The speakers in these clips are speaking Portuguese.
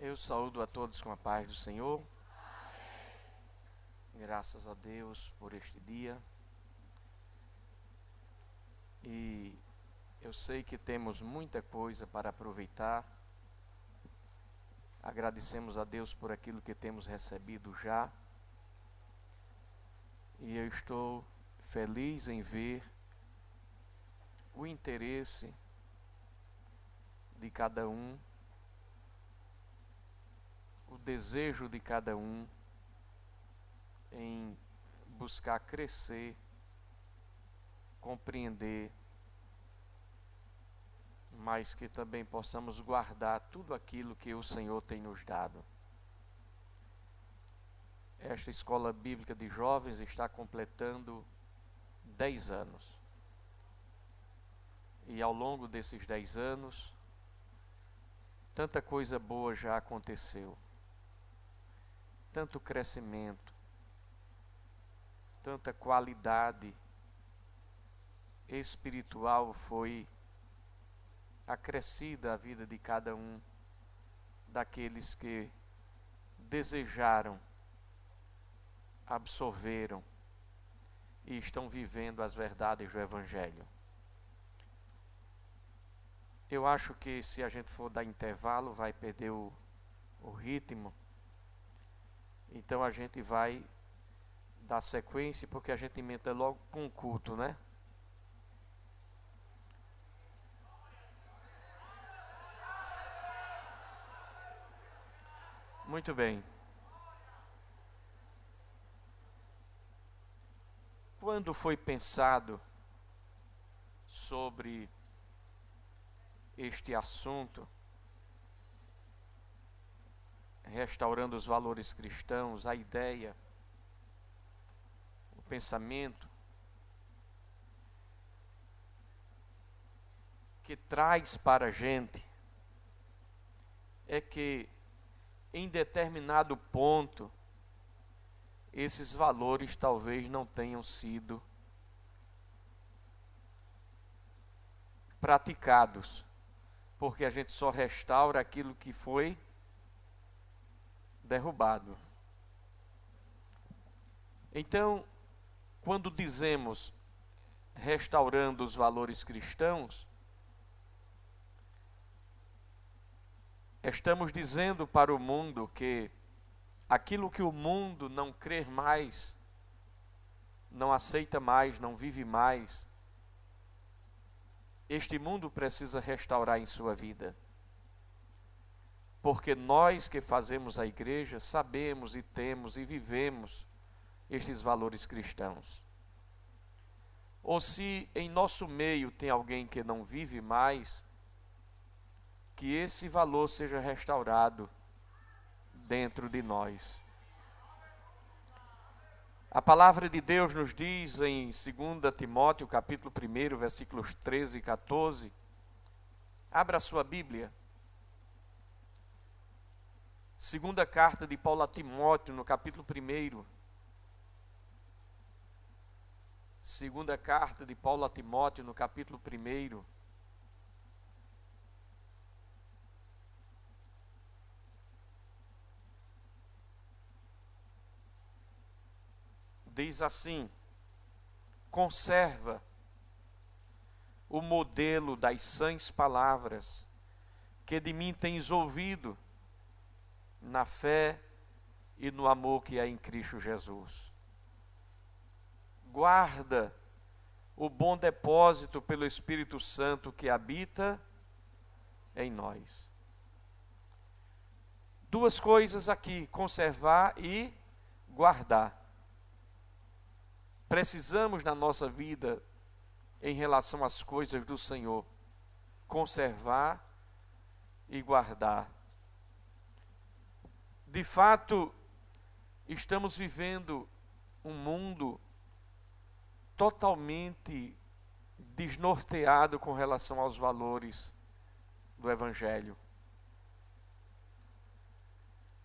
Eu saúdo a todos com a paz do Senhor. Graças a Deus por este dia. E eu sei que temos muita coisa para aproveitar. Agradecemos a Deus por aquilo que temos recebido já. E eu estou feliz em ver o interesse de cada um, o desejo de cada um em buscar crescer, compreender, mas que também possamos guardar tudo aquilo que o Senhor tem nos dado. Esta escola bíblica de jovens está completando 10 anos. E ao longo desses 10 anos, tanta coisa boa já aconteceu. Tanto crescimento, tanta qualidade espiritual foi acrescida à vida de cada um daqueles que desejaram, absorveram e estão vivendo as verdades do Evangelho. Eu acho que se a gente for dar intervalo, vai perder o ritmo. Então a gente vai dar sequência, porque a gente emenda logo com o culto, né? Muito bem. Quando foi pensado sobre este assunto, restaurando os valores cristãos, a ideia, o pensamento que traz para a gente é que em determinado ponto esses valores talvez não tenham sido praticados, porque a gente só restaura aquilo que foi derrubado. Então, quando dizemos restaurando os valores cristãos, estamos dizendo para o mundo que aquilo que o mundo não crê mais, não aceita mais, não vive mais, este mundo precisa restaurar em sua vida. Porque nós que fazemos a igreja sabemos e temos e vivemos estes valores cristãos. Ou se em nosso meio tem alguém que não vive mais, que esse valor seja restaurado dentro de nós. A palavra de Deus nos diz em 2 Timóteo, capítulo 1, versículos 13 e 14. Abra a sua Bíblia. Segunda carta de Paulo a Timóteo, no capítulo 1. Segunda carta de Paulo a Timóteo, no capítulo 1. Diz assim: conserva o modelo das sãs palavras que de mim tens ouvido, na fé e no amor que há em Cristo Jesus. Guarda o bom depósito pelo Espírito Santo que habita em nós. Duas coisas aqui: conservar e guardar. Precisamos na nossa vida, em relação às coisas do Senhor, conservar e guardar. De fato, estamos vivendo um mundo totalmente desnorteado com relação aos valores do Evangelho.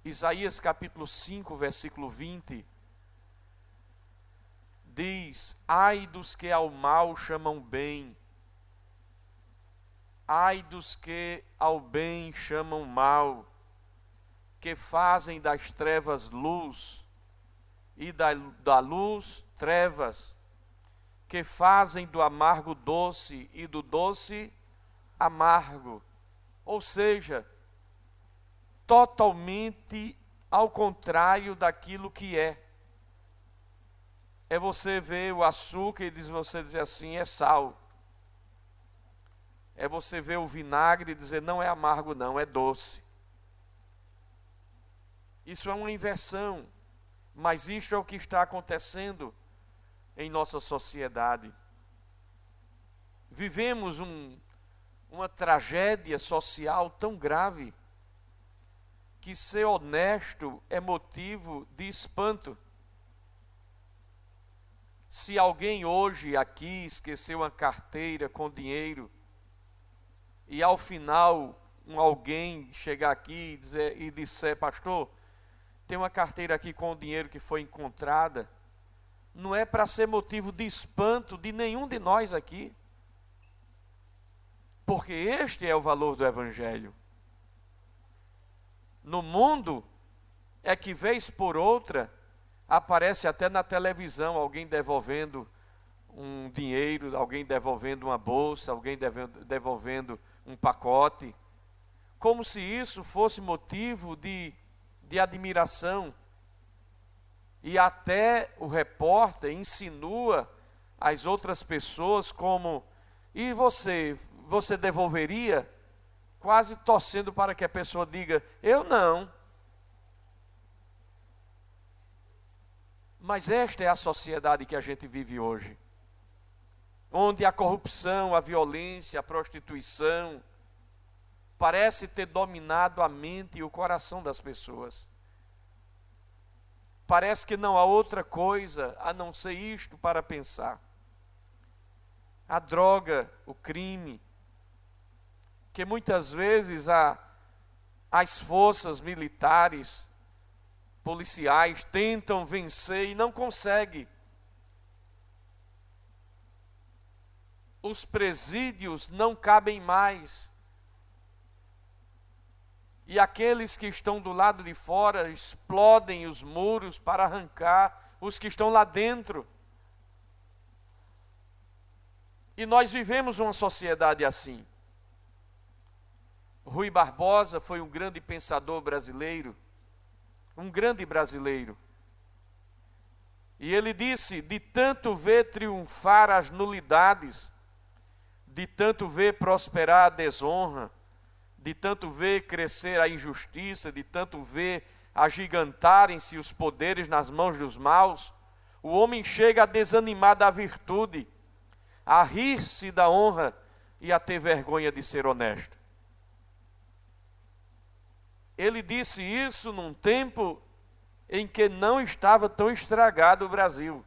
Isaías capítulo 5, versículo 20, diz: ai dos que ao mal chamam bem, ai dos que ao bem chamam mal, que fazem das trevas luz e da luz trevas, que fazem do amargo doce e do doce amargo. Ou seja, totalmente ao contrário daquilo que é. É você ver o açúcar e você dizer assim, é sal. É você ver o vinagre e dizer, não é amargo não, é doce. Isso é uma inversão, mas isso é o que está acontecendo em nossa sociedade. Vivemos uma tragédia social tão grave, que ser honesto é motivo de espanto. Se alguém hoje aqui esqueceu uma carteira com dinheiro, e ao final alguém chegar aqui e disser, pastor, tem uma carteira aqui com o dinheiro que foi encontrada, não é para ser motivo de espanto de nenhum de nós aqui, porque este é o valor do Evangelho. No mundo, é que vez por outra, aparece até na televisão alguém devolvendo um dinheiro, alguém devolvendo uma bolsa, alguém devolvendo um pacote, como se isso fosse motivo de admiração. E até o repórter insinua às outras pessoas como, e você devolveria? Quase torcendo para que a pessoa diga, eu não. Mas esta é a sociedade que a gente vive hoje, onde a corrupção, a violência, a prostituição parece ter dominado a mente e o coração das pessoas. Parece que não há outra coisa a não ser isto para pensar. A droga, o crime, que muitas vezes as forças militares, policiais tentam vencer e não conseguem. Os presídios não cabem mais. E aqueles que estão do lado de fora explodem os muros para arrancar os que estão lá dentro. E nós vivemos uma sociedade assim. Rui Barbosa foi um grande pensador brasileiro, um grande brasileiro. E ele disse, de tanto ver triunfar as nulidades, de tanto ver prosperar a desonra, de tanto ver crescer a injustiça, de tanto ver agigantarem-se os poderes nas mãos dos maus, o homem chega a desanimar da virtude, a rir-se da honra e a ter vergonha de ser honesto. Ele disse isso num tempo em que não estava tão estragado o Brasil.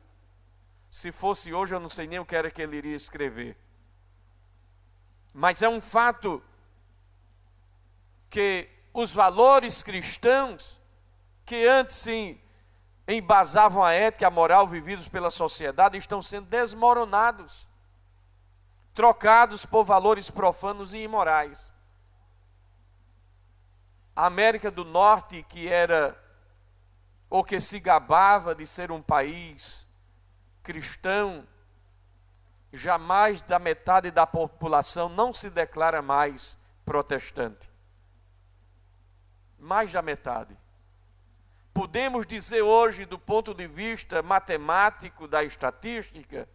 Se fosse hoje, eu não sei nem o que era que ele iria escrever. Mas é um fato que os valores cristãos, que antes se embasavam a ética e a moral vividos pela sociedade, estão sendo desmoronados, trocados por valores profanos e imorais. A América do Norte, que era, ou que se gabava de ser um país cristão, jamais da metade da população não se declara mais protestante. Mais da metade. Podemos dizer hoje, do ponto de vista matemático da estatística,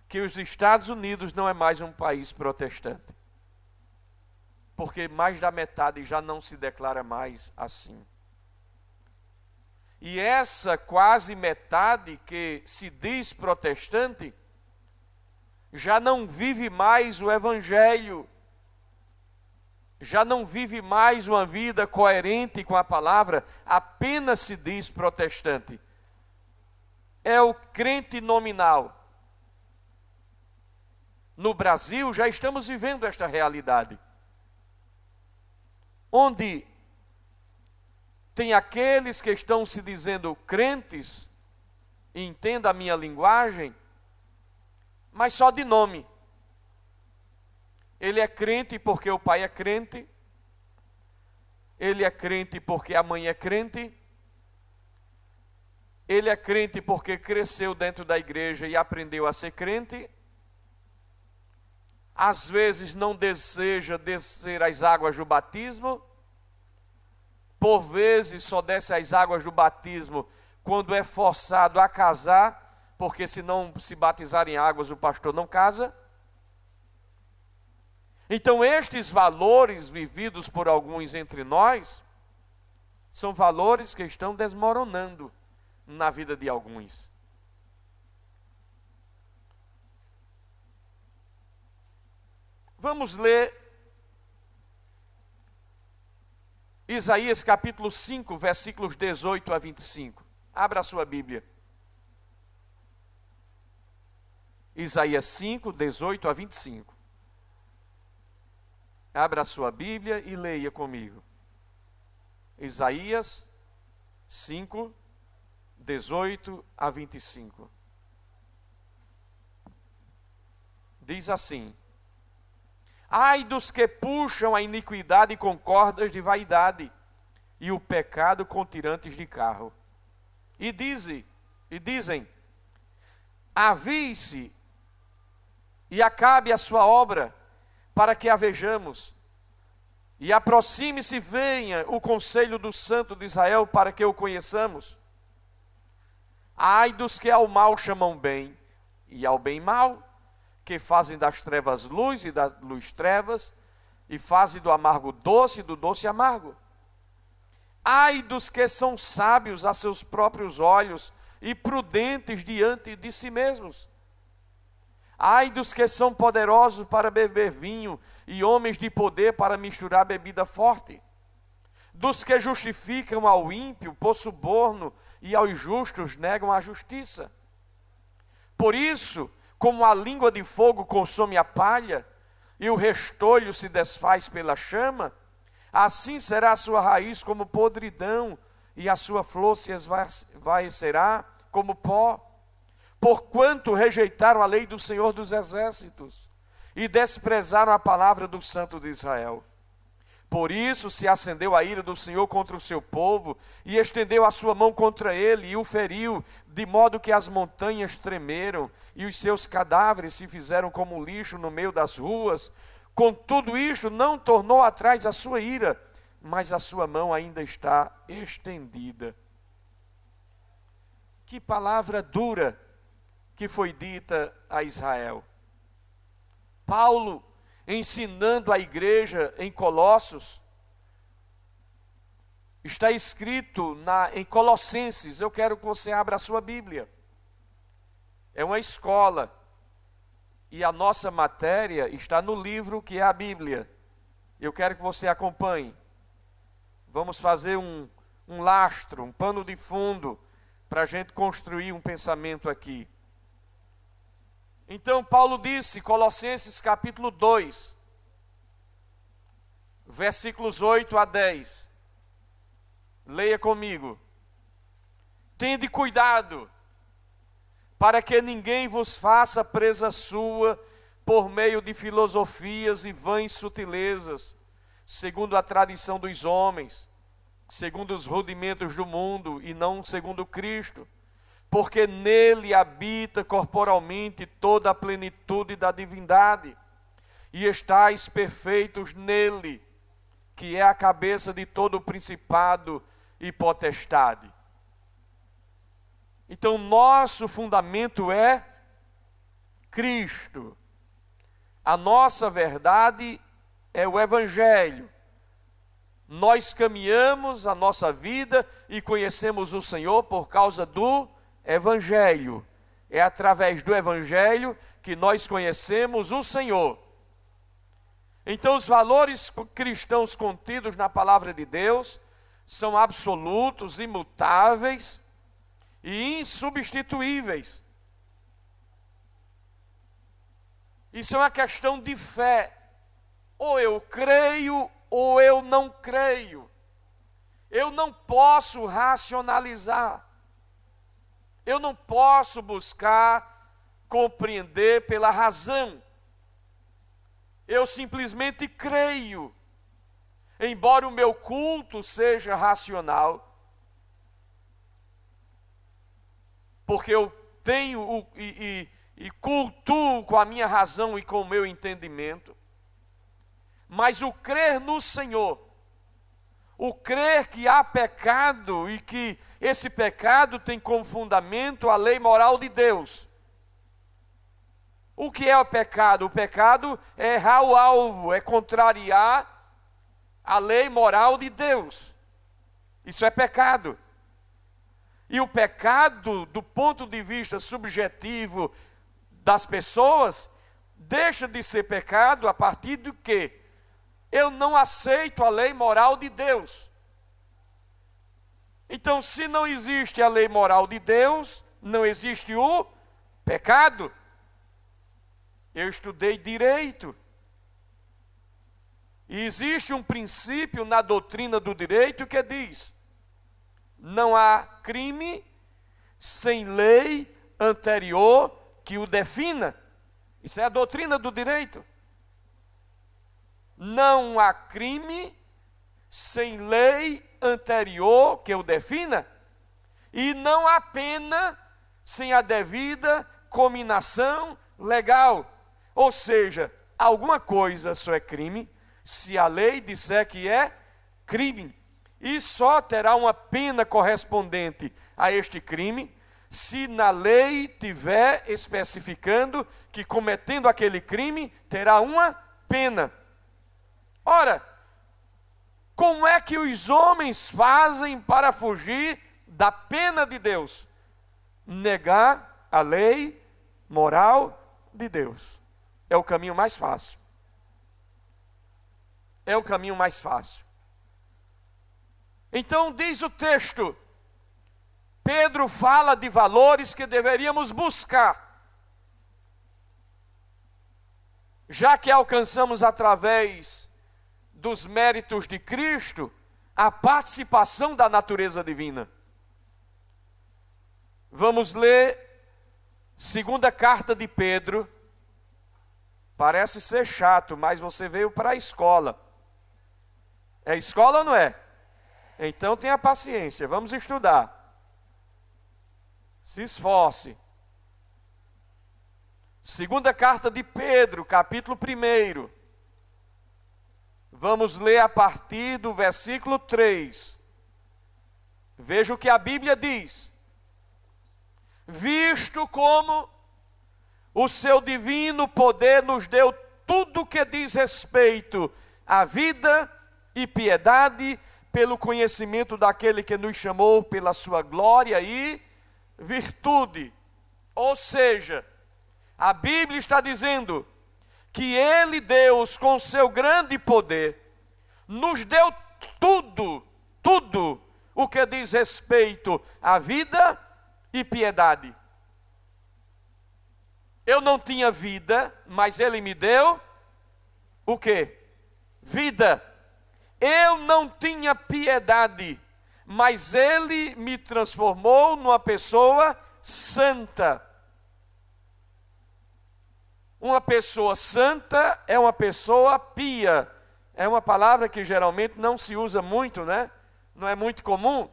que os Estados Unidos não é mais um país protestante. Porque mais da metade já não se declara mais assim. E essa quase metade que se diz protestante, já não vive mais o Evangelho, já não vive mais uma vida coerente com a palavra, apenas se diz protestante. É o crente nominal. No Brasil já estamos vivendo esta realidade, onde tem aqueles que estão se dizendo crentes, e entenda a minha linguagem, mas só de nome. Ele é crente porque o pai é crente, ele é crente porque a mãe é crente, ele é crente porque cresceu dentro da igreja e aprendeu a ser crente, às vezes não deseja descer as águas do batismo, por vezes só desce as águas do batismo quando é forçado a casar, porque se não se batizar em águas o pastor não casa. Então estes valores vividos por alguns entre nós, são valores que estão desmoronando na vida de alguns. Vamos ler Isaías capítulo 5, versículos 18 a 25. Abra a sua Bíblia. Isaías 5, 18 a 25. Abra a sua Bíblia e leia comigo. Isaías 5, 18 a 25. Diz assim: ai dos que puxam a iniquidade com cordas de vaidade, e o pecado com tirantes de carro. E dizem, avie-se e acabe a sua obra, para que a vejamos. E aproxime-se e venha o conselho do Santo de Israel, para que o conheçamos. Ai dos que ao mal chamam bem, e ao bem mal, que fazem das trevas luz e da luz trevas, e fazem do amargo doce e do doce amargo. Ai dos que são sábios a seus próprios olhos e prudentes diante de si mesmos. Ai dos que são poderosos para beber vinho e homens de poder para misturar bebida forte. Dos que justificam ao ímpio por suborno e aos justos negam a justiça. Por isso, como a língua de fogo consome a palha, e o restolho se desfaz pela chama, assim será a sua raiz como podridão, e a sua flor se esvaecerá como pó. Porquanto rejeitaram a lei do Senhor dos Exércitos, e desprezaram a palavra do Santo de Israel. Por isso se acendeu a ira do Senhor contra o seu povo, e estendeu a sua mão contra ele, e o feriu, de modo que as montanhas tremeram, e os seus cadáveres se fizeram como lixo no meio das ruas. Contudo isto não tornou atrás a sua ira, mas a sua mão ainda está estendida. Que palavra dura que foi dita a Israel. Paulo, ensinando a igreja em Colossos, está escrito em Colossenses. Eu quero que você abra a sua Bíblia. É uma escola, e a nossa matéria está no livro que é a Bíblia. Eu quero que você acompanhe. Vamos fazer um lastro, um pano de fundo, para a gente construir um pensamento aqui. Então Paulo disse, Colossenses capítulo 2, versículos 8 a 10. Leia comigo. Tende cuidado, para que ninguém vos faça presa sua por meio de filosofias e vãs sutilezas, segundo a tradição dos homens, segundo os rudimentos do mundo e não segundo Cristo. Porque nele habita corporalmente toda a plenitude da divindade, e estáis perfeitos nele, que é a cabeça de todo o principado e potestade. Então, nosso fundamento é Cristo. A nossa verdade é o Evangelho. Nós caminhamos a nossa vida e conhecemos o Senhor por causa do Evangelho. É através do Evangelho que nós conhecemos o Senhor. Então, os valores cristãos contidos na palavra de Deus são absolutos, imutáveis e insubstituíveis. Isso é uma questão de fé. Ou eu creio ou eu não creio. Eu não posso racionalizar. Eu não posso buscar compreender pela razão. Eu simplesmente creio. embora o meu culto seja racional, porque eu tenho e cultuo com a minha razão e com o meu entendimento, mas o crer no Senhor, o crer que há pecado e que esse pecado tem como fundamento a lei moral de Deus. O que é o pecado? O pecado é errar o alvo, é contrariar a lei moral de Deus. Isso é pecado. E o pecado, do ponto de vista subjetivo das pessoas, deixa de ser pecado a partir do que eu não aceito a lei moral de Deus. Então, se não existe a lei moral de Deus, não existe o pecado. Eu estudei direito. E existe um princípio na doutrina do direito que diz: não há crime sem lei anterior que o defina. Isso é a doutrina do direito. Não há crime sem lei anterior que o defina, e não há pena sem a devida cominação legal. Ou seja, alguma coisa só é crime se a lei disser que é crime, e só terá uma pena correspondente a este crime se na lei tiver especificando que cometendo aquele crime terá uma pena. Ora, como é que os homens fazem para fugir da pena de Deus? Negar a lei moral de Deus. É o caminho mais fácil. É o caminho mais fácil. Então diz o texto, Pedro fala de valores que deveríamos buscar. Já que alcançamos através dos méritos de Cristo a participação da natureza divina. Vamos ler segunda carta de Pedro. Parece ser chato, mas você veio para a escola. É escola ou não é? Então tenha paciência, vamos estudar. Se esforce. Segunda carta de Pedro, capítulo 1. Vamos ler a partir do versículo 3. Veja o que a Bíblia diz. Visto como o seu divino poder nos deu tudo o que diz respeito à vida e piedade, pelo conhecimento daquele que nos chamou pela sua glória e virtude. Ou seja, a Bíblia está dizendo que Ele, Deus, com seu grande poder, nos deu tudo o que diz respeito à vida e piedade. Eu não tinha vida, mas Ele me deu o quê? Vida. Eu não tinha piedade, mas Ele me transformou numa pessoa santa. Uma pessoa santa é uma pessoa pia. É uma palavra que geralmente não se usa muito, né? Não é muito comum.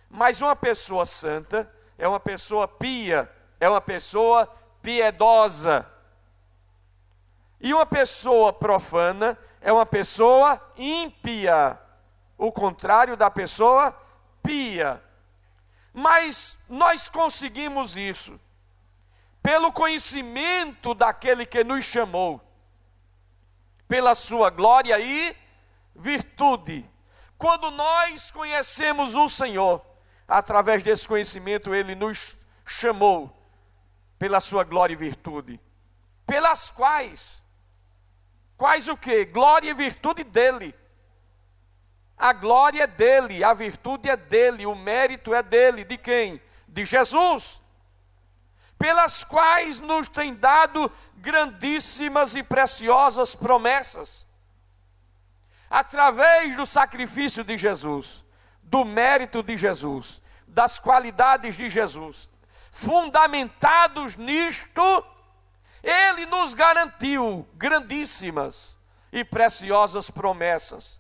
Mas uma pessoa santa é uma pessoa pia, é uma pessoa piedosa. E uma pessoa profana é uma pessoa ímpia, o contrário da pessoa pia. Mas nós conseguimos isso pelo conhecimento daquele que nos chamou, pela sua glória e virtude. Quando nós conhecemos o Senhor, através desse conhecimento Ele nos chamou pela sua glória e virtude, pelas quais o quê? Glória e virtude dele. A glória é dele, a virtude é dele, o mérito é dele. De quem? De Jesus. Pelas quais nos tem dado grandíssimas e preciosas promessas. Através do sacrifício de Jesus, do mérito de Jesus, das qualidades de Jesus, fundamentados nisto, Ele nos garantiu grandíssimas e preciosas promessas.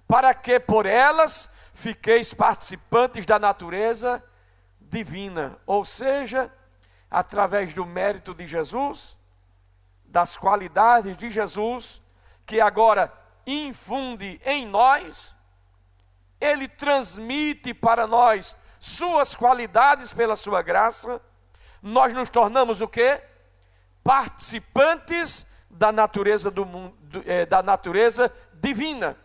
para que por elas fiqueis participantes da natureza divina. Ou seja, através do mérito de Jesus, das qualidades de Jesus, que agora infunde em nós, Ele transmite para nós suas qualidades pela sua graça, nós nos tornamos o quê? Participantes da natureza do mundo, da natureza divina.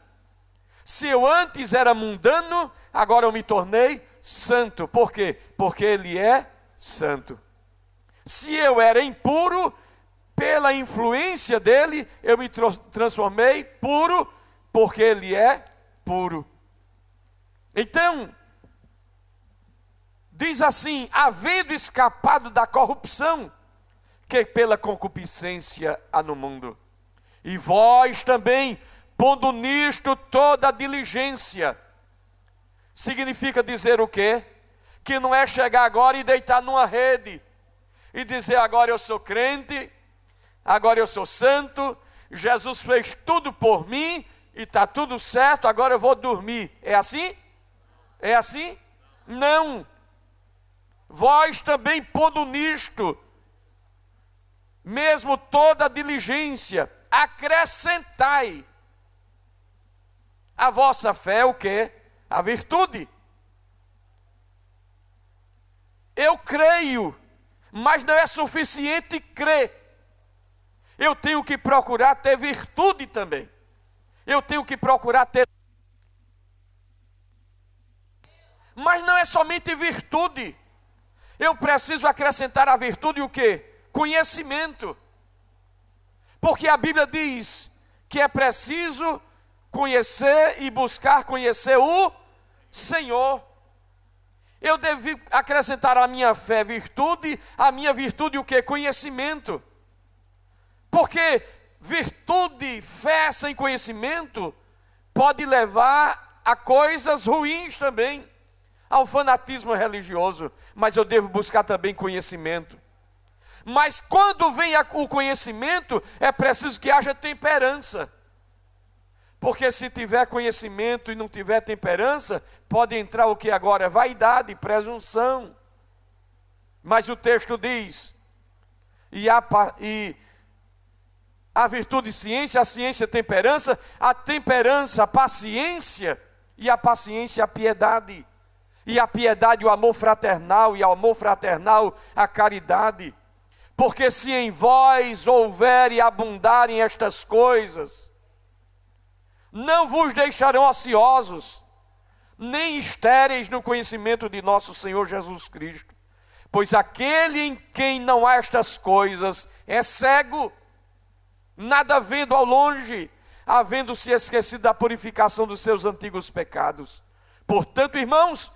Se eu antes era mundano, agora eu me tornei santo. Por quê? Porque Ele é santo. Se eu era impuro, pela influência dele, eu me transformei puro, porque Ele é puro. Então, diz assim: havendo escapado da corrupção que pela concupiscência há no mundo, e vós também, pondo nisto toda a diligência. Significa dizer o quê? Que não é chegar agora e deitar numa rede e dizer: agora eu sou crente, agora eu sou santo, Jesus fez tudo por mim e está tudo certo, agora eu vou dormir. É assim? É assim? Não. Vós também, pondo nisto mesmo toda a diligência, acrescentai a vossa fé o quê? A virtude. Eu creio, mas não é suficiente crer. Eu tenho que procurar ter virtude também. Eu tenho que procurar ter. Mas não é somente virtude. Eu preciso acrescentar à virtude o quê? Conhecimento. Porque a Bíblia diz que é preciso conhecer e buscar conhecer o Senhor. Eu devo acrescentar à minha fé virtude, à minha virtude o quê? Conhecimento. Porque virtude, fé sem conhecimento, pode levar a coisas ruins também, ao fanatismo religioso. Mas eu devo buscar também conhecimento. Mas quando vem o conhecimento, é preciso que haja temperança. Porque se tiver conhecimento e não tiver temperança, pode entrar o que agora é vaidade, presunção. Mas o texto diz: e a virtude ciência, a ciência temperança, a temperança a paciência, e a paciência a piedade. E a piedade o amor fraternal, e o amor fraternal a caridade. Porque se em vós houver e abundarem estas coisas, não vos deixarão ociosos, nem estéreis no conhecimento de nosso Senhor Jesus Cristo. Pois aquele em quem não há estas coisas é cego, nada vendo ao longe, havendo-se esquecido da purificação dos seus antigos pecados. Portanto, irmãos,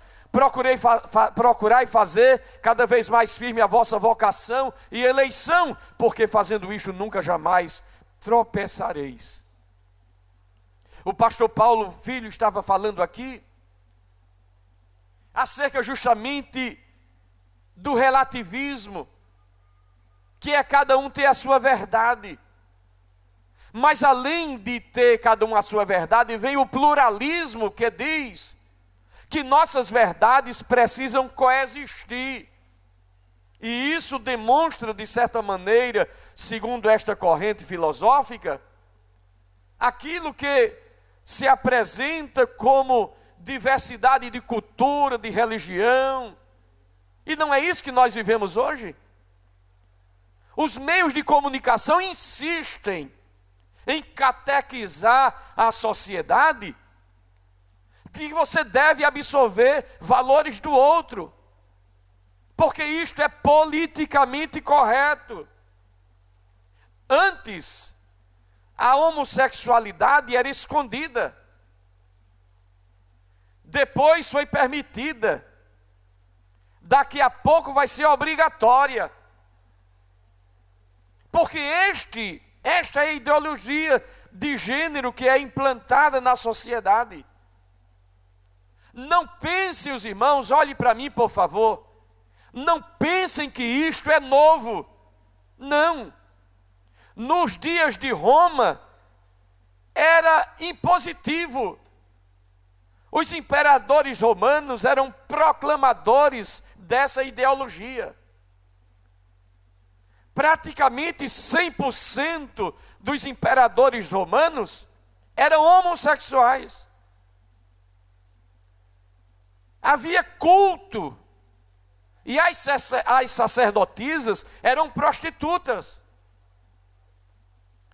procurai fazer cada vez mais firme a vossa vocação e eleição, porque fazendo isto nunca jamais tropeçareis. O pastor Paulo Filho estava falando aqui acerca justamente do relativismo, que é cada um ter a sua verdade. Mas além de ter cada um a sua verdade, vem o pluralismo que diz que nossas verdades precisam coexistir. E isso demonstra, de certa maneira, segundo esta corrente filosófica, aquilo que se apresenta como diversidade de cultura, de religião. E não é isso que nós vivemos hoje? Os meios de comunicação insistem em catequizar a sociedade que você deve absorver valores do outro, porque isto é politicamente correto. Antes, a homossexualidade era escondida, depois foi permitida, daqui a pouco vai ser obrigatória, porque esta é a ideologia de gênero que é implantada na sociedade. Não pensem, os irmãos, olhem para mim, por favor. Não pensem que isto é novo. Não. Nos dias de Roma, era impositivo Os imperadores romanos eram proclamadores dessa ideologia. Praticamente 100% dos imperadores romanos eram homossexuais. Havia culto. E as sacerdotisas eram prostitutas.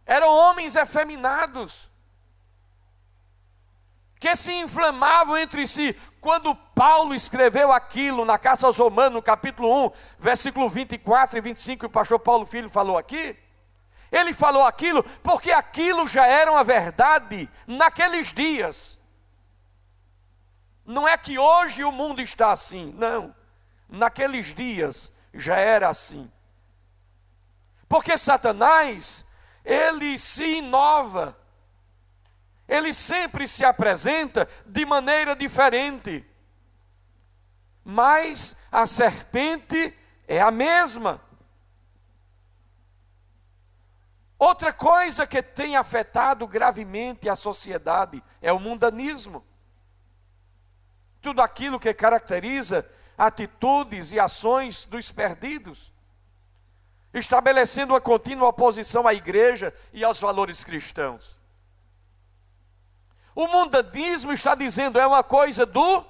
Eram homens efeminados, que se inflamavam entre si. Quando Paulo escreveu aquilo na carta aos Romanos, no capítulo 1, versículo 24 e 25, que o pastor Paulo Filho falou aqui, ele falou aquilo porque aquilo já era uma verdade naqueles dias. Não é que hoje o mundo está assim, não. Naqueles dias já era assim. Porque Satanás, ele se inova. Ele sempre se apresenta de maneira diferente. Mas a serpente é a mesma. Outra coisa que tem afetado gravemente a sociedade é o mundanismo. Tudo aquilo que caracteriza atitudes e ações dos perdidos, estabelecendo uma contínua oposição à igreja e aos valores cristãos. O mundanismo está dizendo é uma coisa do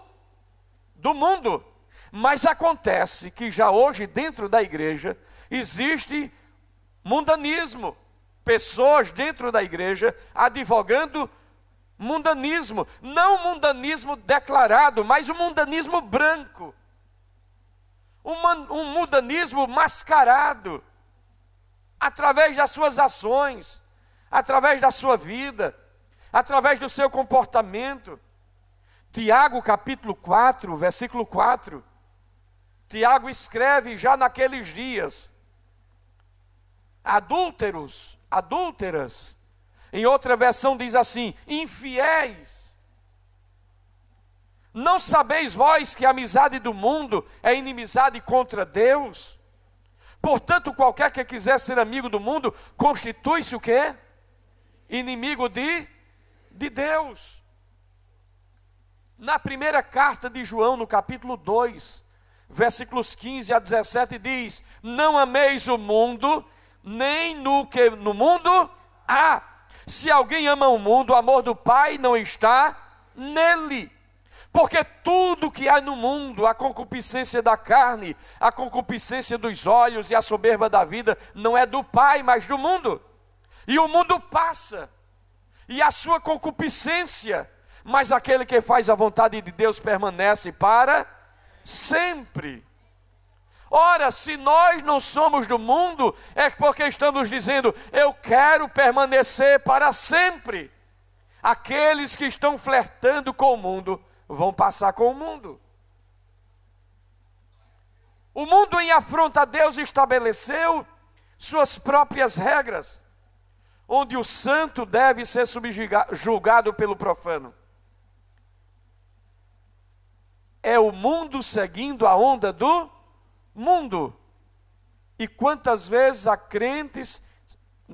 mundo, mas acontece que já hoje dentro da igreja existe mundanismo, pessoas dentro da igreja advogando mundanismo, não mundanismo declarado, mas um mundanismo branco, um mundanismo mascarado, através das suas ações, através da sua vida, através do seu comportamento. Tiago capítulo 4, versículo 4, Tiago escreve já naqueles dias: adúlteros, adúlteras. Em outra versão diz assim: infiéis. Não sabeis vós que a amizade do mundo é inimizade contra Deus? Portanto, qualquer que quiser ser amigo do mundo, constitui-se o quê? Inimigo de Deus. Na primeira carta de João, no capítulo 2, versículos 15 a 17, diz: não ameis o mundo, nem no que no mundo há. Se alguém ama o mundo, o amor do Pai não está nele. Porque tudo que há no mundo, a concupiscência da carne, a concupiscência dos olhos e a soberba da vida, não é do Pai, mas do mundo. E o mundo passa, e a sua concupiscência, mas aquele que faz a vontade de Deus permanece para sempre. Ora, se nós não somos do mundo, é porque estamos dizendo: eu quero permanecer para sempre. Aqueles que estão flertando com o mundo vão passar com o mundo. O mundo, em afronta a Deus, estabeleceu suas próprias regras, onde o santo deve ser julgado pelo profano. É o mundo seguindo a onda do mundo. E quantas vezes há crentes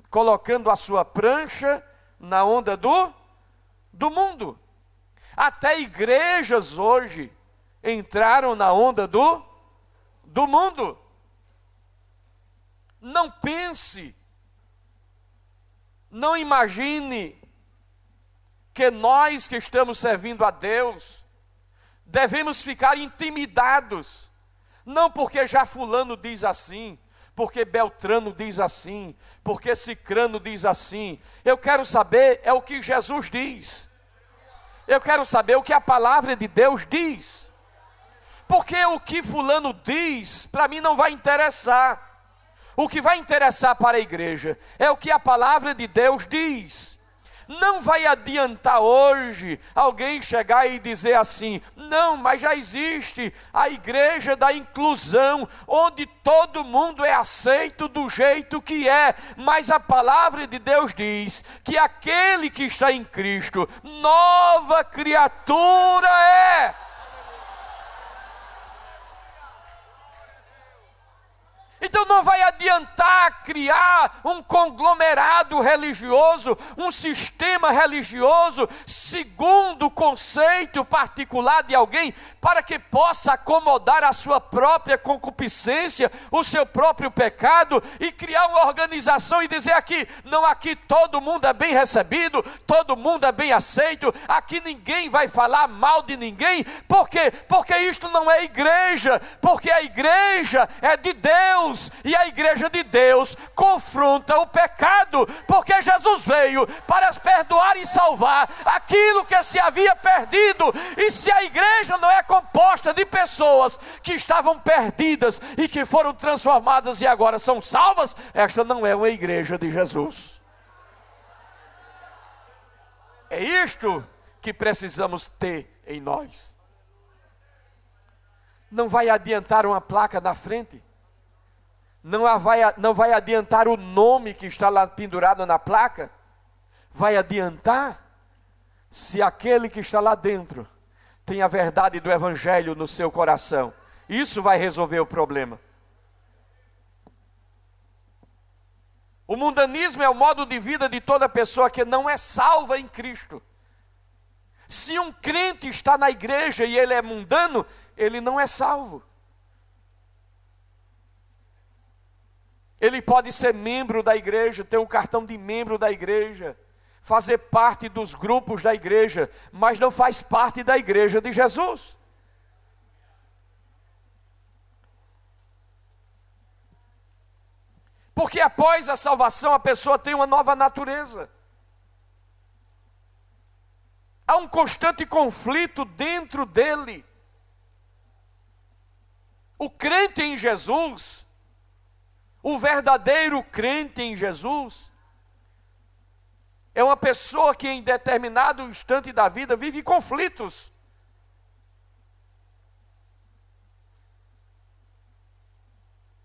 colocando a sua prancha na onda do mundo. Até igrejas hoje entraram na onda do mundo. Não pense, não imagine que nós que estamos servindo a Deus devemos ficar intimidados. Não porque já fulano diz assim, porque Beltrano diz assim, porque Cicrano diz assim. Eu quero saber é o que Jesus diz. Eu quero saber o que a palavra de Deus diz. Porque o que fulano diz, para mim não vai interessar. O que vai interessar para a igreja é o que a palavra de Deus diz. Não vai adiantar hoje alguém chegar e dizer assim: não, mas já existe a igreja da inclusão, onde todo mundo é aceito do jeito que é. Mas a palavra de Deus diz que aquele que está em Cristo, nova criatura é. Então não vai adiantar criar um conglomerado religioso, um sistema religioso, segundo o conceito particular de alguém, para que possa acomodar a sua própria concupiscência, o seu próprio pecado, e criar uma organização e dizer aqui, não, aqui todo mundo é bem recebido, todo mundo é bem aceito, aqui ninguém vai falar mal de ninguém. Por quê? Porque isto não é igreja, porque a igreja é de Deus, e a igreja de Deus confronta o pecado, porque Jesus veio para perdoar e salvar aquilo que se havia perdido. E se a igreja não é composta de pessoas que estavam perdidas e que foram transformadas e agora são salvas, esta não é uma igreja de Jesus. É isto que precisamos ter em nós. Não vai adiantar uma placa na frente, não vai adiantar o nome que está lá pendurado na placa. Vai adiantar se aquele que está lá dentro tem a verdade do evangelho no seu coração. Isso vai resolver o problema. O mundanismo é o modo de vida de toda pessoa que não é salva em Cristo. Se um crente está na igreja e ele é mundano, ele não é salvo. Ele pode ser membro da igreja, ter um cartão de membro da igreja, fazer parte dos grupos da igreja, mas não faz parte da igreja de Jesus. Porque após a salvação a pessoa tem uma nova natureza. Há um constante conflito dentro dele. O crente em Jesus, o verdadeiro crente em Jesus, é uma pessoa que em determinado instante da vida vive conflitos.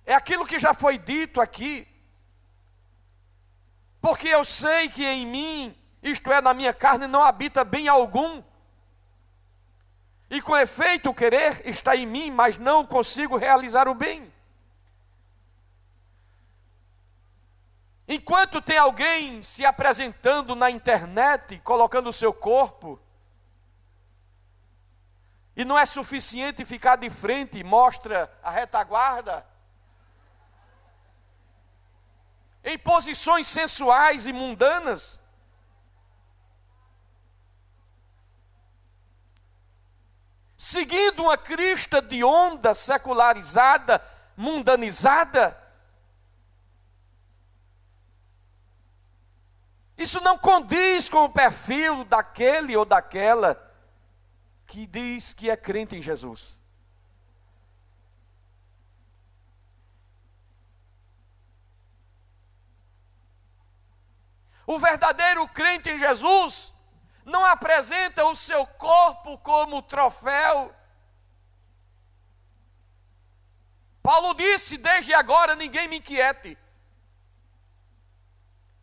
É aquilo que já foi dito aqui. Porque eu sei que em mim, isto é, na minha carne, não habita bem algum. E com efeito o querer está em mim, mas não consigo realizar o bem. Enquanto tem alguém se apresentando na internet, colocando o seu corpo, e não é suficiente ficar de frente, mostra a retaguarda, em posições sensuais e mundanas, seguindo uma crista de onda secularizada, mundanizada. Isso não condiz com o perfil daquele ou daquela que diz que é crente em Jesus. O verdadeiro crente em Jesus não apresenta o seu corpo como troféu. Paulo disse, desde agora ninguém me inquiete,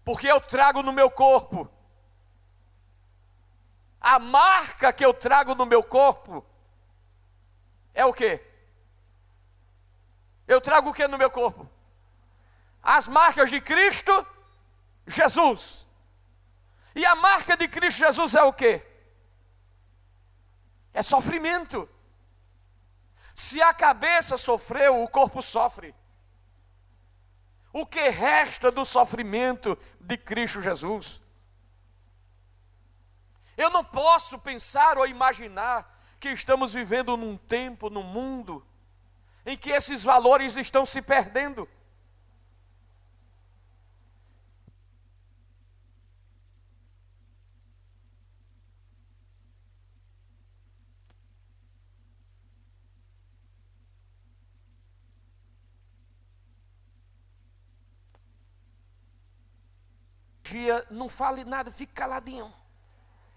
porque eu trago no meu corpo. A marca que eu trago no meu corpo é o quê? Eu trago o que no meu corpo? As marcas de Cristo Jesus. E a marca de Cristo Jesus é o quê? É sofrimento. Se a cabeça sofreu, o corpo sofre. O que resta do sofrimento de Cristo Jesus? Eu não posso pensar ou imaginar que estamos vivendo num tempo, num mundo, em que esses valores estão se perdendo. Não fale nada, fique caladinho,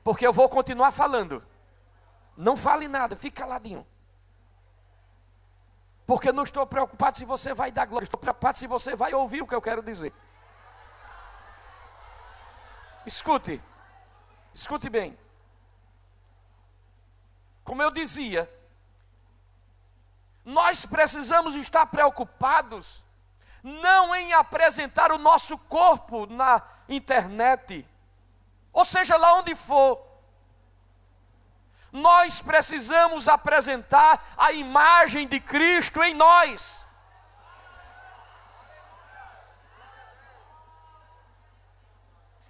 porque eu vou continuar falando. Não fale nada, fique caladinho, porque eu não estou preocupado se você vai dar glória, estou preocupado se você vai ouvir o que eu quero dizer. Escute bem. Como eu dizia, nós precisamos estar preocupados não em apresentar o nosso corpo na internet, ou seja, lá onde for. Nós precisamos apresentar a imagem de Cristo em nós.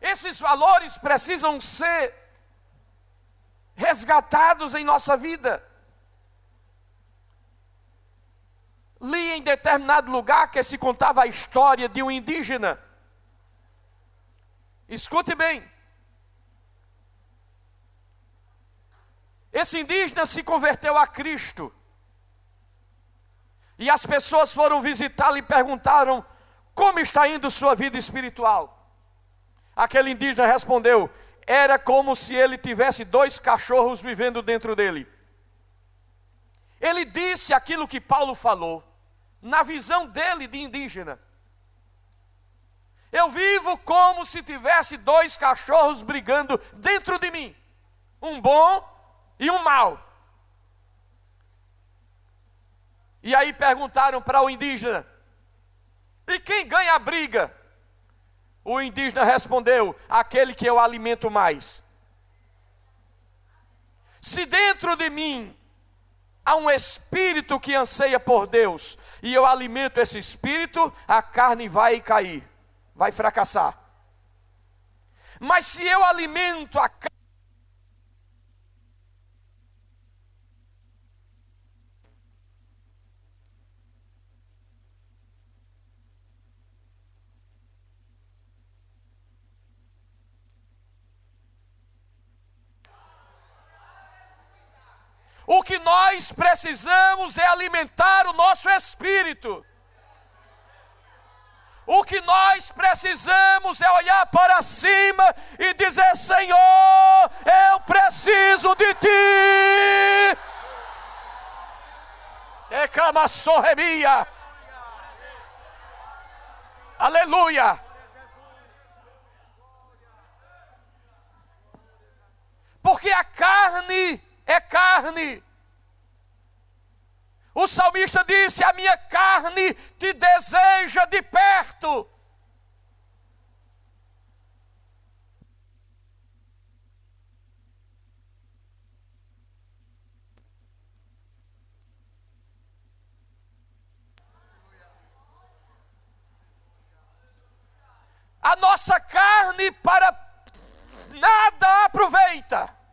Esses valores precisam ser resgatados em nossa vida. Li em determinado lugar que se contava a história de um indígena. Escute bem. Esse indígena se converteu a Cristo. E as pessoas foram visitá-lo e perguntaram: como está indo sua vida espiritual? Aquele indígena respondeu: era como se ele tivesse 2 cachorros vivendo dentro dele. Ele disse aquilo que Paulo falou, na visão dele de indígena. Eu vivo como se tivesse 2 cachorros brigando dentro de mim, um bom e um mau. E aí perguntaram para o indígena: e quem ganha a briga? O indígena respondeu: aquele que eu alimento mais. Se dentro de mim há um espírito que anseia por Deus, e eu alimento esse espírito, a carne vai cair, vai fracassar. Mas se eu alimento a carne, o que nós precisamos é alimentar o nosso espírito. O que nós precisamos é olhar para cima e dizer: Senhor, eu preciso de Ti. Ecamaçorremia. Aleluia. Porque a carne é carne. O salmista disse: a minha carne te deseja de perto. A nossa carne para nada aproveita.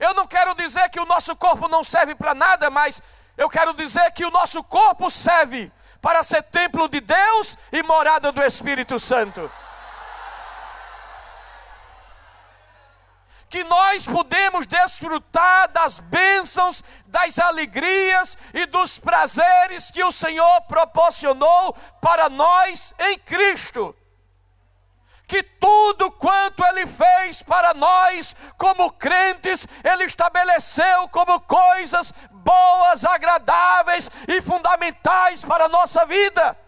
Eu não quero dizer que o nosso corpo não serve para nada, mas eu quero dizer que o nosso corpo serve para ser templo de Deus e morada do Espírito Santo. Que nós podemos desfrutar das bênçãos, das alegrias e dos prazeres que o Senhor proporcionou para nós em Cristo. Que tudo quanto Ele fez para nós como crentes, Ele estabeleceu como coisas boas, agradáveis e fundamentais para a nossa vida.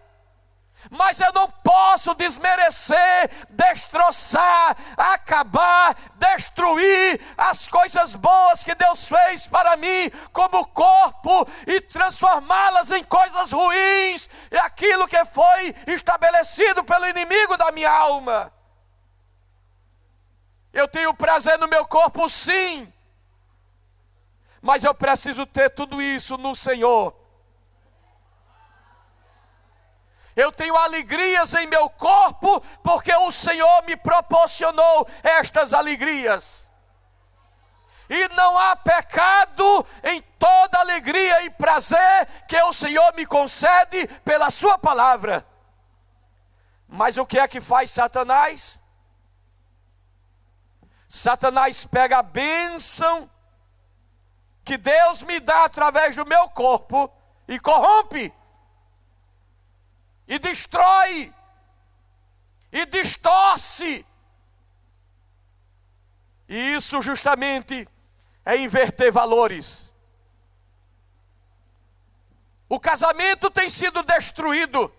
Mas eu não posso desmerecer, destroçar, acabar, destruir as coisas boas que Deus fez para mim como corpo e transformá-las em coisas ruins, e aquilo que foi estabelecido pelo inimigo da minha alma. Eu tenho prazer no meu corpo, sim, mas eu preciso ter tudo isso no Senhor. Eu tenho alegrias em meu corpo, porque o Senhor me proporcionou estas alegrias. E não há pecado em toda alegria e prazer que o Senhor me concede pela sua palavra. Mas o que é que faz Satanás? Satanás pega a bênção que Deus me dá através do meu corpo e corrompe. E destrói, e distorce. E isso justamente é inverter valores. O casamento tem sido destruído.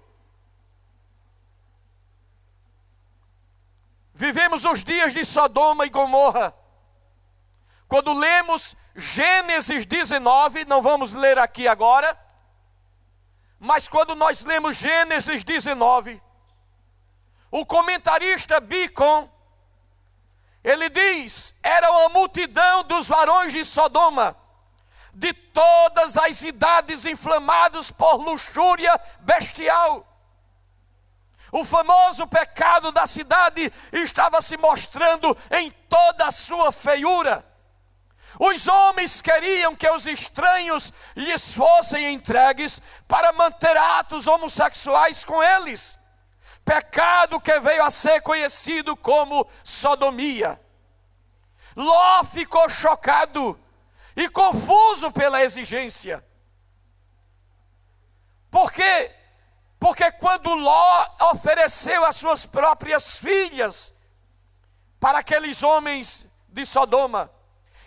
Vivemos os dias de Sodoma e Gomorra. Quando lemos Gênesis 19, não vamos ler aqui agora, Mas quando nós lemos Gênesis 19, o comentarista Bicon, ele diz: era uma multidão dos varões de Sodoma, de todas as idades, inflamados por luxúria bestial. O famoso pecado da cidade estava se mostrando em toda a sua feiura. Os homens queriam que os estranhos lhes fossem entregues para manter atos homossexuais com eles. Pecado que veio a ser conhecido como sodomia. Ló ficou chocado e confuso pela exigência. Por quê? Porque quando Ló ofereceu as suas próprias filhas para aqueles homens de Sodoma,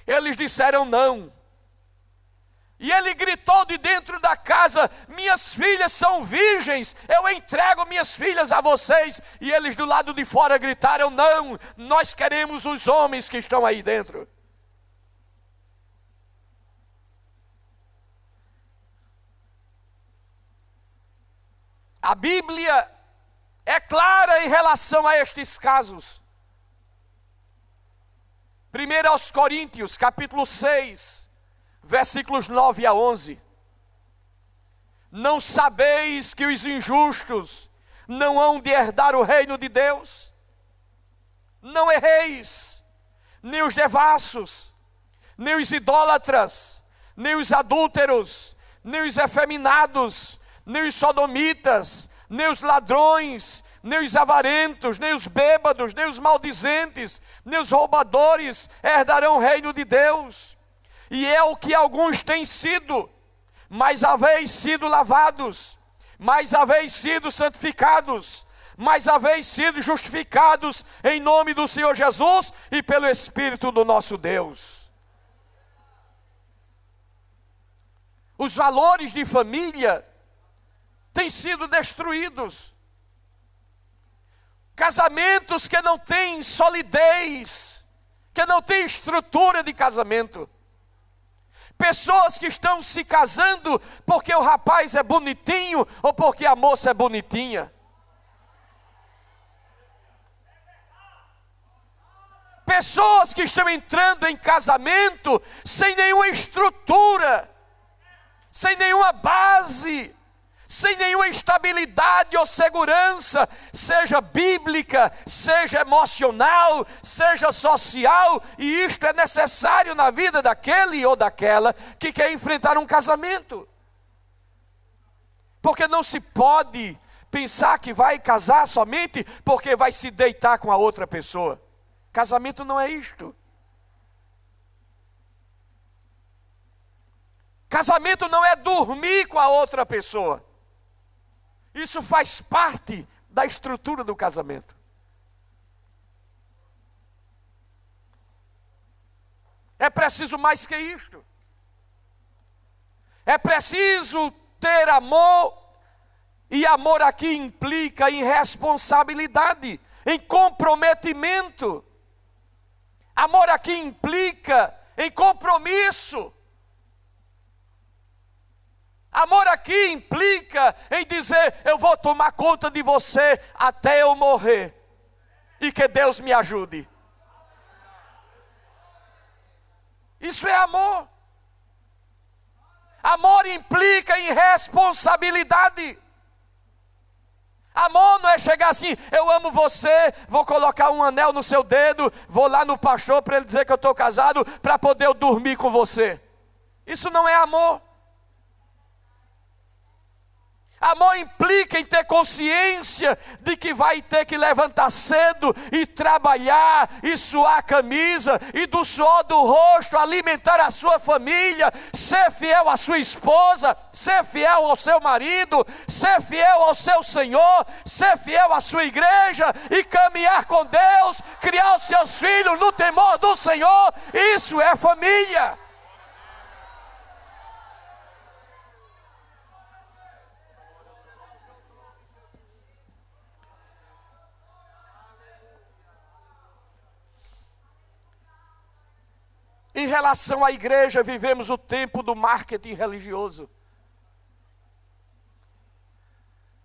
eles disseram não. E ele gritou de dentro da casa: minhas filhas são virgens, eu entrego minhas filhas a vocês. E eles do lado de fora gritaram: não, nós queremos os homens que estão aí dentro. A Bíblia é clara em relação a estes casos. 1 aos Coríntios, capítulo 6, versículos 9 a 11. Não sabeis que os injustos não hão de herdar o reino de Deus? Não erreis, nem os devassos, nem os idólatras, nem os adúlteros, nem os efeminados, nem os sodomitas, nem os ladrões, nem os avarentos, nem os bêbados, nem os maldizentes, nem os roubadores herdarão o reino de Deus. E é o que alguns têm sido, mas haveis sido lavados, mas haveis sido santificados, mas haveis sido justificados em nome do Senhor Jesus e pelo Espírito do nosso Deus. Os valores de família têm sido destruídos. Casamentos que não têm solidez, que não têm estrutura de casamento. Pessoas que estão se casando porque o rapaz é bonitinho ou porque a moça é bonitinha. Pessoas que estão entrando em casamento sem nenhuma estrutura, sem nenhuma base, sem nenhuma estabilidade ou segurança, seja bíblica, seja emocional, seja social, e isto é necessário na vida daquele ou daquela que quer enfrentar um casamento. Porque não se pode pensar que vai casar somente porque vai se deitar com a outra pessoa. Casamento não é isto. Casamento não é dormir com a outra pessoa. Isso faz parte da estrutura do casamento. É preciso mais que isto. É preciso ter amor, e amor aqui implica em responsabilidade, em comprometimento. Amor aqui implica em compromisso. Amor aqui implica em dizer: eu vou tomar conta de você até eu morrer, e que Deus me ajude. Isso é amor. Amor implica em responsabilidade. Amor não é chegar assim: eu amo você, vou colocar um anel no seu dedo, vou lá no pastor para ele dizer que eu estou casado, para poder eu dormir com você. Isso não é amor. Amor implica em ter consciência de que vai ter que levantar cedo e trabalhar, e suar a camisa, e do suor do rosto alimentar a sua família, ser fiel à sua esposa, ser fiel ao seu marido, ser fiel ao seu Senhor, ser fiel à sua igreja e caminhar com Deus, criar os seus filhos no temor do Senhor. Isso é família. Em relação à igreja, vivemos o tempo do marketing religioso.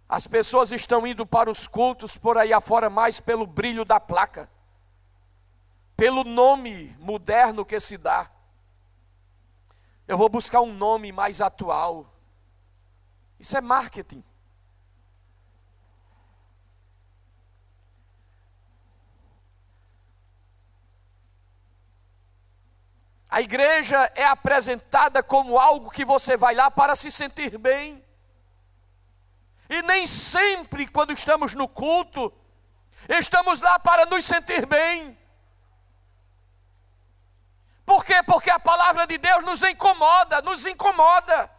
As pessoas estão indo para os cultos por aí afora mais pelo brilho da placa, pelo nome moderno que se dá. Eu vou buscar um nome mais atual. Isso é marketing. A igreja é apresentada como algo que você vai lá para se sentir bem. E nem sempre, quando estamos no culto, estamos lá para nos sentir bem. Por quê? Porque a palavra de Deus nos incomoda, nos incomoda.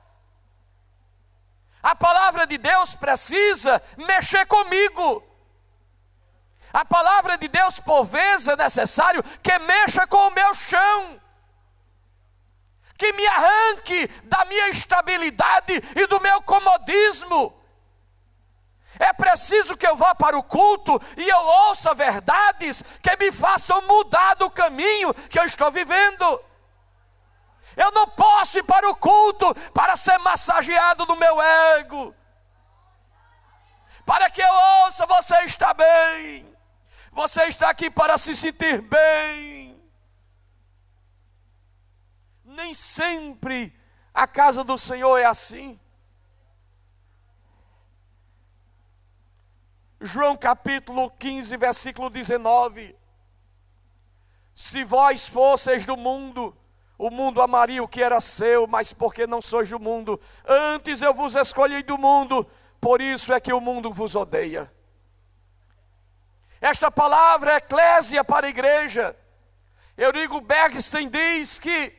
A palavra de Deus precisa mexer comigo. A palavra de Deus, por vezes, é necessário que mexa com o meu chão. Que me arranque da minha estabilidade e do meu comodismo. É preciso que eu vá para o culto e eu ouça verdades que me façam mudar do caminho que eu estou vivendo. Eu não posso ir para o culto para ser massageado no meu ego. Para que eu ouça, você está bem. Você está aqui para se sentir bem. Nem sempre a casa do Senhor é assim. João capítulo 15, versículo 19. Se vós fosseis do mundo, o mundo amaria o que era seu, mas porque não sois do mundo, antes eu vos escolhi do mundo, por isso é que o mundo vos odeia. Esta palavra é eclésia para a igreja. Eurico Bergstein diz que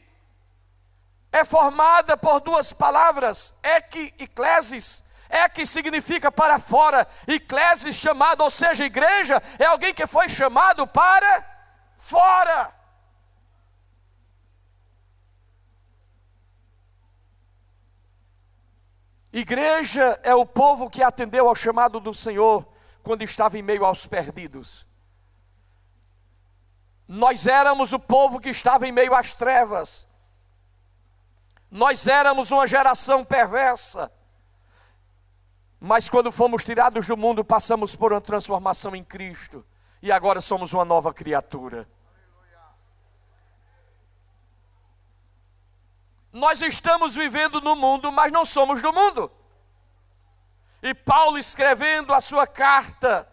é formada por duas palavras, ek e clesis. Ek significa para fora, e clesis chamado, ou seja, igreja, é alguém que foi chamado para fora. Igreja é o povo que atendeu ao chamado do Senhor quando estava em meio aos perdidos. Nós éramos o povo que estava em meio às trevas. Nós éramos uma geração perversa. Mas quando fomos tirados do mundo, passamos por uma transformação em Cristo. E agora somos uma nova criatura. Nós estamos vivendo no mundo, mas não somos do mundo. E Paulo, escrevendo a sua carta,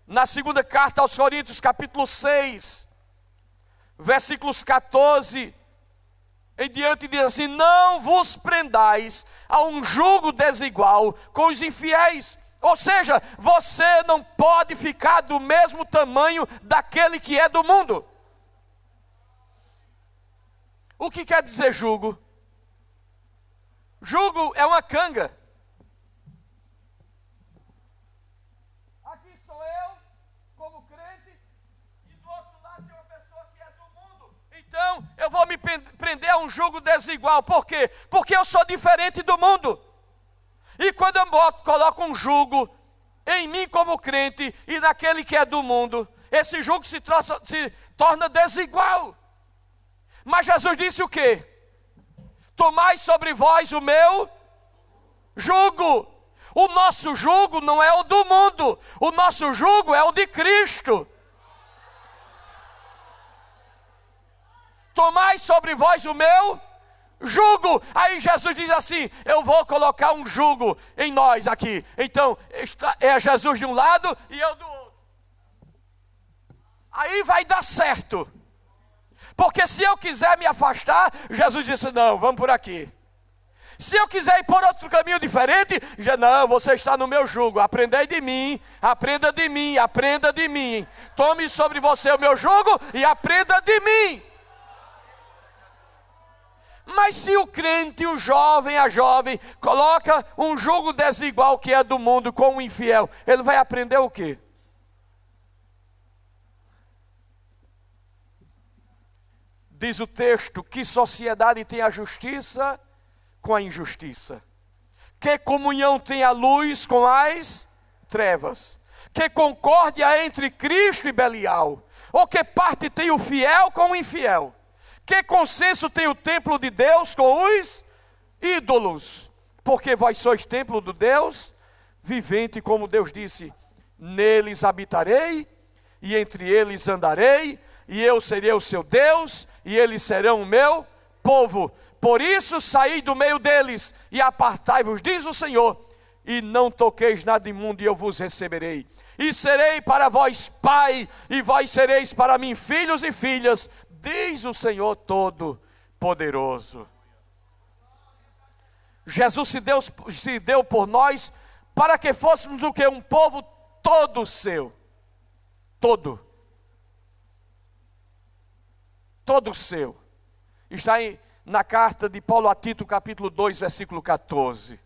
na segunda carta aos Coríntios, capítulo 6, versículos 14 em diante, diz assim: não vos prendais a um jugo desigual com os infiéis. Ou seja, você não pode ficar do mesmo tamanho daquele que é do mundo. O que quer dizer jugo? Jugo é uma canga. Aqui sou eu, como crente, e do outro lado tem uma pessoa que é do mundo. Então, eu vou me prender a um jugo desigual. Por quê? Porque eu sou diferente do mundo. E quando eu coloco um jugo em mim como crente e naquele que é do mundo, esse jugo se torna desigual. Mas Jesus disse o quê? Tomai sobre vós o meu jugo. O nosso jugo não é o do mundo. O nosso jugo é o de Cristo. Tomai sobre vós o meu jugo. Aí Jesus diz assim: eu vou colocar um jugo em nós aqui. Então, é Jesus de um lado e eu do outro. Aí vai dar certo. Porque se eu quiser me afastar, Jesus disse: não, vamos por aqui. Se eu quiser ir por outro caminho diferente, já não, você está no meu jugo. Aprendei de mim, aprenda de mim, aprenda de mim. Tome sobre você o meu jugo e aprenda de mim. Mas se o crente, o jovem, a jovem, coloca um jugo desigual que é do mundo com o infiel, ele vai aprender o quê? Diz o texto: que sociedade tem a justiça com a injustiça? Que comunhão tem a luz com as trevas? Que concórdia entre Cristo e Belial? Ou que parte tem o fiel com o infiel? Que consenso tem o templo de Deus com os ídolos? Porque vós sois templo do Deus vivente, como Deus disse: neles habitarei, e entre eles andarei, e eu serei o seu Deus, e eles serão o meu povo. Por isso saí do meio deles, e apartai-vos, diz o Senhor, e não toqueis nada imundo, e eu vos receberei. E serei para vós pai, e vós sereis para mim filhos e filhas, diz o Senhor Todo-Poderoso. Jesus se deu por nós, para que fôssemos o que? Um povo todo seu. Todo seu. Está na carta de Paulo a Tito, capítulo 2, versículo 14.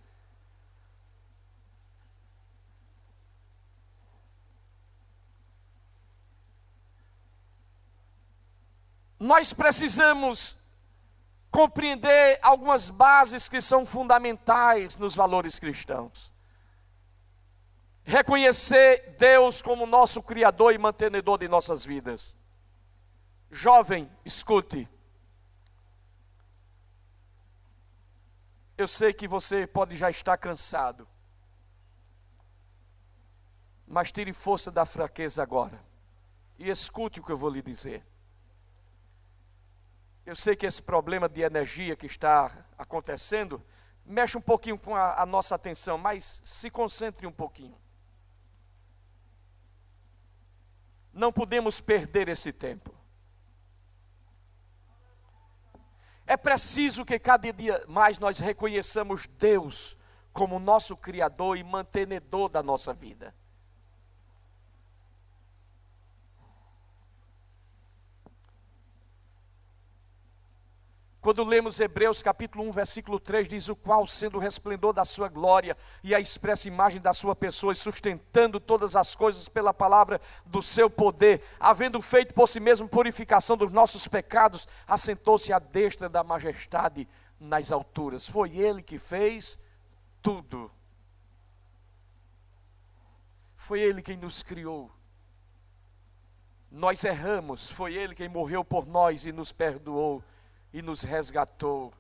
Nós precisamos compreender algumas bases que são fundamentais nos valores cristãos. Reconhecer Deus como nosso Criador e mantenedor de nossas vidas. Jovem, escute. Eu sei que você pode já estar cansado, mas tire força da fraqueza agora e escute o que eu vou lhe dizer. Eu sei que esse problema de energia que está acontecendo mexe um pouquinho com a nossa atenção, mas se concentre um pouquinho. Não podemos perder esse tempo. É preciso que cada dia mais nós reconheçamos Deus como nosso Criador e mantenedor da nossa vida. Quando lemos Hebreus capítulo 1, versículo 3, diz: o qual, sendo o resplendor da sua glória e a expressa imagem da sua pessoa, e sustentando todas as coisas pela palavra do seu poder, havendo feito por si mesmo purificação dos nossos pecados, assentou-se à destra da majestade nas alturas. Foi Ele que fez tudo. Foi Ele quem nos criou. Nós erramos, foi Ele quem morreu por nós e nos perdoou e nos resgatou.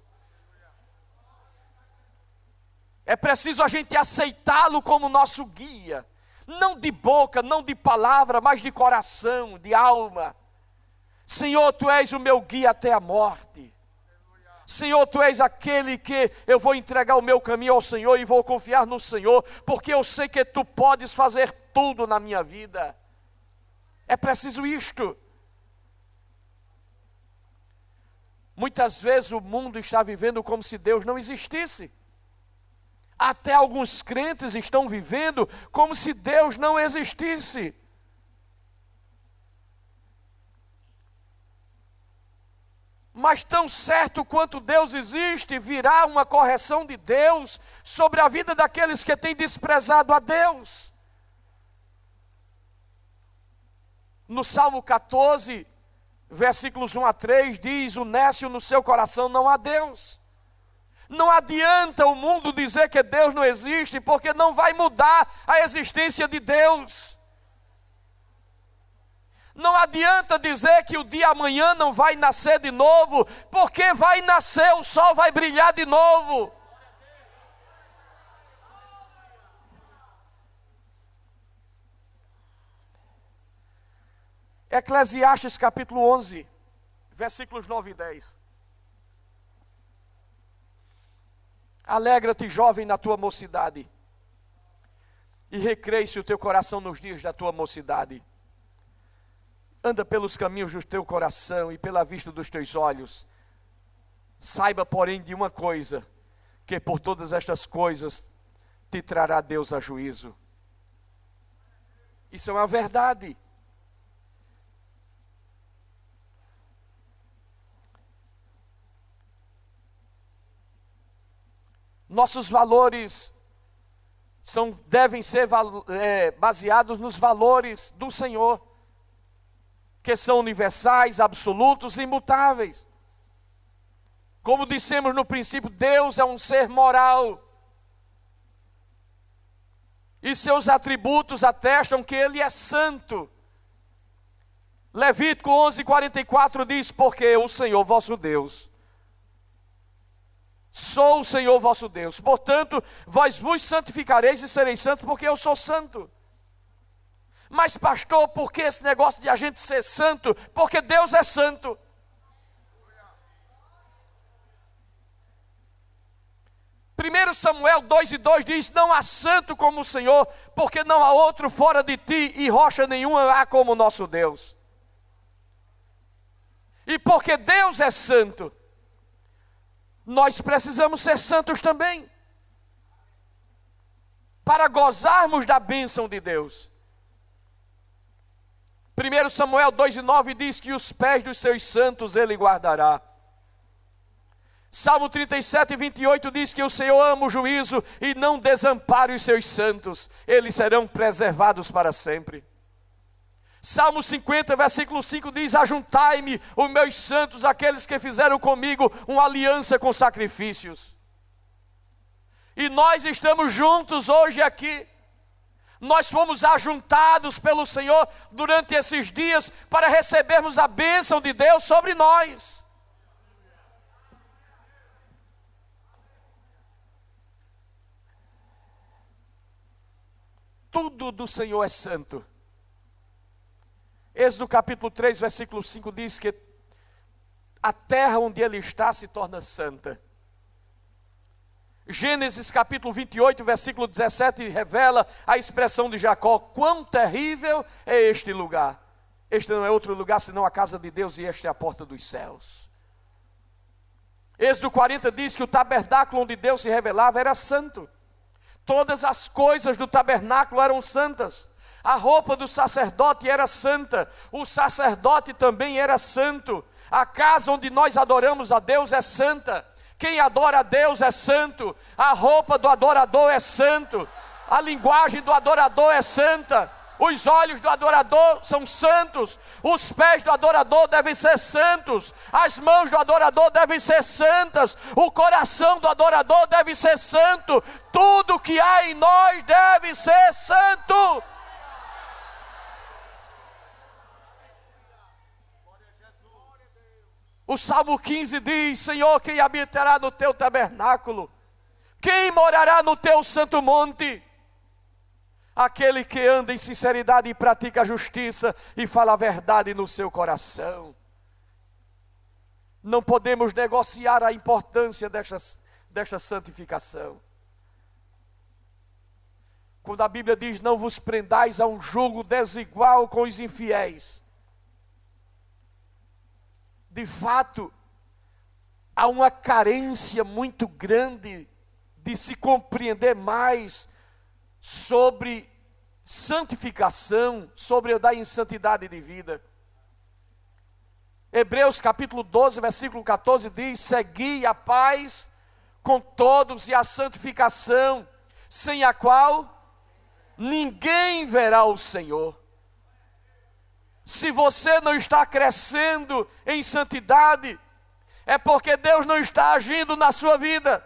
É preciso a gente aceitá-lo como nosso guia, não de boca, não de palavra, mas de coração, de alma. Senhor, Tu és o meu guia até a morte. Senhor, Tu és aquele que eu vou entregar o meu caminho ao Senhor e vou confiar no Senhor, porque eu sei que Tu podes fazer tudo na minha vida. É preciso isto. Muitas vezes o mundo está vivendo como se Deus não existisse. Até alguns crentes estão vivendo como se Deus não existisse. Mas tão certo quanto Deus existe, virá uma correção de Deus sobre a vida daqueles que têm desprezado a Deus. No Salmo 14, versículos 1 a 3, diz: o nécio no seu coração não há Deus. Não adianta o mundo dizer que Deus não existe, porque não vai mudar a existência de Deus. Não adianta dizer que o dia amanhã não vai nascer de novo, porque vai nascer, o sol vai brilhar de novo. Eclesiastes capítulo 11, versículos 9 e 10. Alegra-te, jovem, na tua mocidade, e recreie-se o teu coração nos dias da tua mocidade. Anda pelos caminhos do teu coração e pela vista dos teus olhos. Saiba, porém, de uma coisa, que por todas estas coisas te trará Deus a juízo. Isso é uma verdade. Nossos valores devem ser baseados nos valores do Senhor, que são universais, absolutos e imutáveis. Como dissemos no princípio, Deus é um ser moral. E seus atributos atestam que Ele é santo. Levítico 11:44 diz: porque o Senhor vosso Deus Sou o Senhor vosso Deus. Portanto, vós vos santificareis e sereis santos, porque eu sou santo. Mas pastor, por que esse negócio de a gente ser santo? Porque Deus é santo. Primeiro Samuel 2:2 diz: não há santo como o Senhor, porque não há outro fora de ti, e rocha nenhuma há como o nosso Deus. E porque Deus é santo, nós precisamos ser santos também, para gozarmos da bênção de Deus. 1 Samuel 2:9 diz que os pés dos seus santos ele guardará. Salmo 37:28 diz que o Senhor ama o juízo e não desampare os seus santos, eles serão preservados para sempre. Salmo 50, versículo 5 diz: ajuntai-me os meus santos, aqueles que fizeram comigo uma aliança com sacrifícios. E nós estamos juntos hoje aqui. Nós fomos ajuntados pelo Senhor durante esses dias para recebermos a bênção de Deus sobre nós. Tudo do Senhor é santo. Êxodo capítulo 3, versículo 5 diz que a terra onde ele está se torna santa. Gênesis capítulo 28, versículo 17 revela a expressão de Jacó: quão terrível é este lugar. Este não é outro lugar senão a casa de Deus, e esta é a porta dos céus. Êxodo 40 diz que o tabernáculo onde Deus se revelava era santo. Todas as coisas do tabernáculo eram santas. A roupa do sacerdote era santa. O sacerdote também era santo. A casa onde nós adoramos a Deus é santa. Quem adora a Deus é santo. A roupa do adorador é santo. A linguagem do adorador é santa. Os olhos do adorador são santos. Os pés do adorador devem ser santos. As mãos do adorador devem ser santas. O coração do adorador deve ser santo. Tudo que há em nós deve ser santo. O Salmo 15 diz: Senhor, quem habitará no teu tabernáculo? Quem morará no teu santo monte? Aquele que anda em sinceridade e pratica a justiça e fala a verdade no seu coração. Não podemos negociar a importância desta santificação. Quando a Bíblia diz: não vos prendais a um jugo desigual com os infiéis. De fato, há uma carência muito grande de se compreender mais sobre santificação, sobre andar em santidade de vida. Hebreus capítulo 12, versículo 14 diz: segui a paz com todos e a santificação, sem a qual ninguém verá o Senhor. Se você não está crescendo em santidade, é porque Deus não está agindo na sua vida.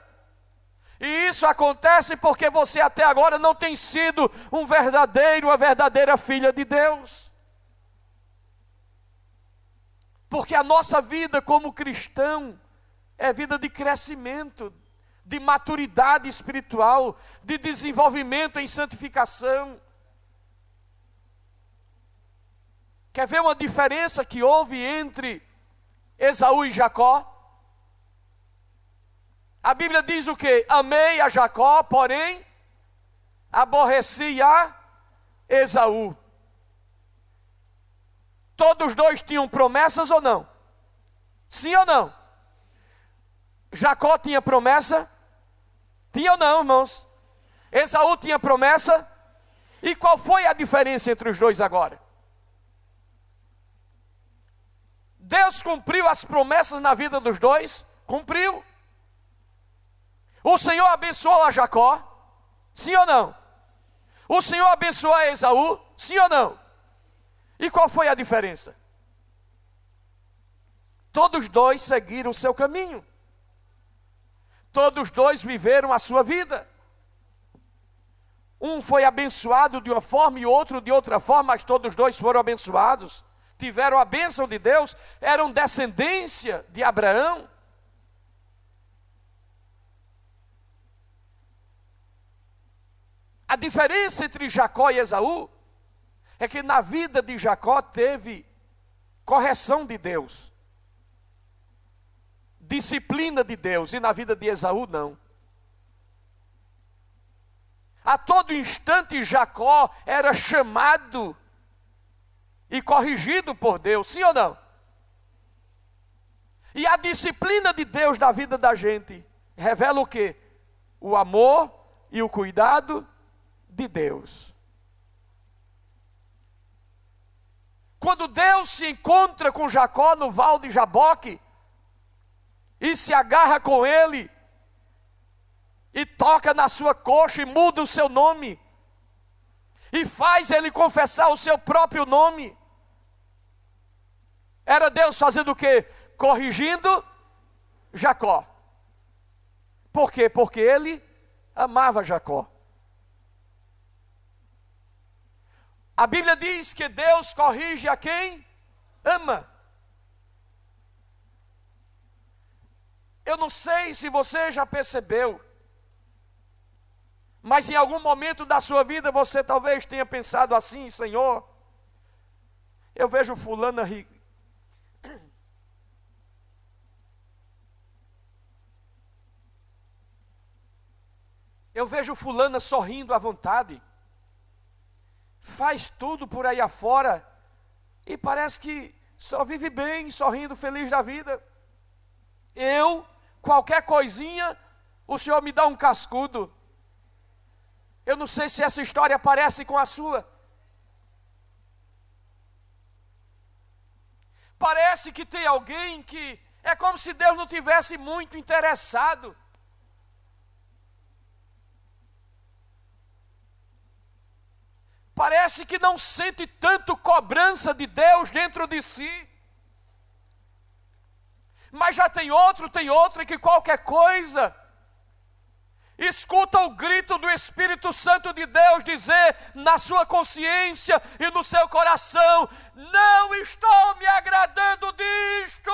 E isso acontece porque você até agora não tem sido uma verdadeira filha de Deus. Porque a nossa vida como cristão é vida de crescimento, de maturidade espiritual, de desenvolvimento em santificação. Quer ver uma diferença que houve entre Esaú e Jacó? A Bíblia diz o quê? Amei a Jacó, porém aborreci a Esaú. Todos dois tinham promessas ou não? Sim ou não? Jacó tinha promessa? Tinha ou não, irmãos? Esaú tinha promessa? E qual foi a diferença entre os dois agora? Deus cumpriu as promessas na vida dos dois? Cumpriu. O Senhor abençoou a Jacó? Sim ou não? O Senhor abençoou a Esaú? Sim ou não? E qual foi a diferença? Todos dois seguiram o seu caminho. Todos dois viveram a sua vida. Um foi abençoado de uma forma e outro de outra forma, mas todos dois foram abençoados. Tiveram a bênção de Deus, eram descendência de Abraão. A diferença entre Jacó e Esaú é que na vida de Jacó teve correção de Deus, disciplina de Deus, e na vida de Esaú não. A todo instante Jacó era chamado e corrigido por Deus, sim ou não? E a disciplina de Deus na vida da gente revela o quê? O amor e o cuidado de Deus. Quando Deus se encontra com Jacó no Val de Jaboque e se agarra com ele e toca na sua coxa e muda o seu nome e faz ele confessar o seu próprio nome, era Deus fazendo o quê? Corrigindo Jacó. Por quê? Porque ele amava Jacó. A Bíblia diz que Deus corrige a quem ama. Eu não sei se você já percebeu, mas em algum momento da sua vida você talvez tenha pensado assim: Senhor, eu vejo fulana eu vejo fulana sorrindo à vontade, faz tudo por aí afora e parece que só vive bem, sorrindo, feliz da vida. Qualquer coisinha, o Senhor me dá um cascudo. Eu não sei se essa história parece com a sua. Parece que tem alguém que é como se Deus não tivesse muito interessado. Parece que não sente tanto cobrança de Deus dentro de si. Mas já tem outro que qualquer coisa, escuta o grito do Espírito Santo de Deus dizer na sua consciência e no seu coração: não estou me agradando disto.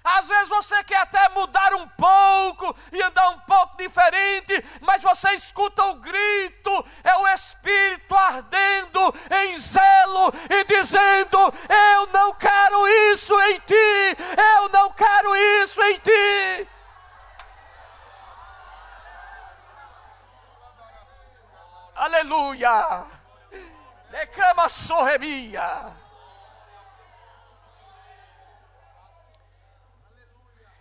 Às vezes você quer até mudar um pouco e andar um pouco diferente, mas você escuta o grito, é o Espírito ardendo em zelo e dizendo: eu não quero isso em ti, eu não quero isso em ti. Aleluia! Decama sorremia.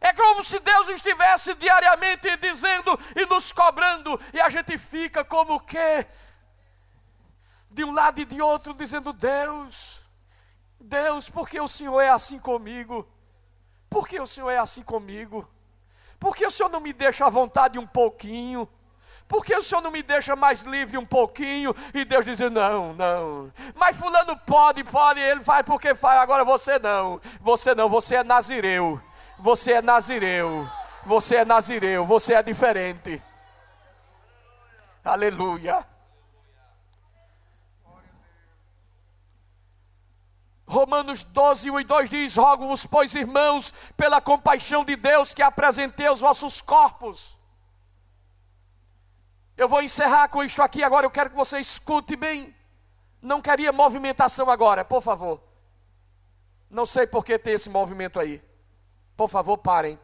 É como se Deus estivesse diariamente dizendo e nos cobrando, e a gente fica como que de um lado e de outro dizendo: Deus, por que o Senhor é assim comigo? Por que o Senhor é assim comigo? Por que o Senhor não me deixa à vontade um pouquinho? Por que o Senhor não me deixa mais livre um pouquinho? E Deus diz: não, mas fulano pode, ele faz porque faz, agora você é nazireu. Você é nazireu, você é diferente. Aleluia. Romanos 12, 1 e 2 diz: rogo-vos, pois, irmãos, pela compaixão de Deus, que apresentei os vossos corpos. Eu vou encerrar com isto aqui agora, eu quero que você escute bem. Não queria movimentação agora, por favor. Não sei por que tem esse movimento aí. Por favor, parem.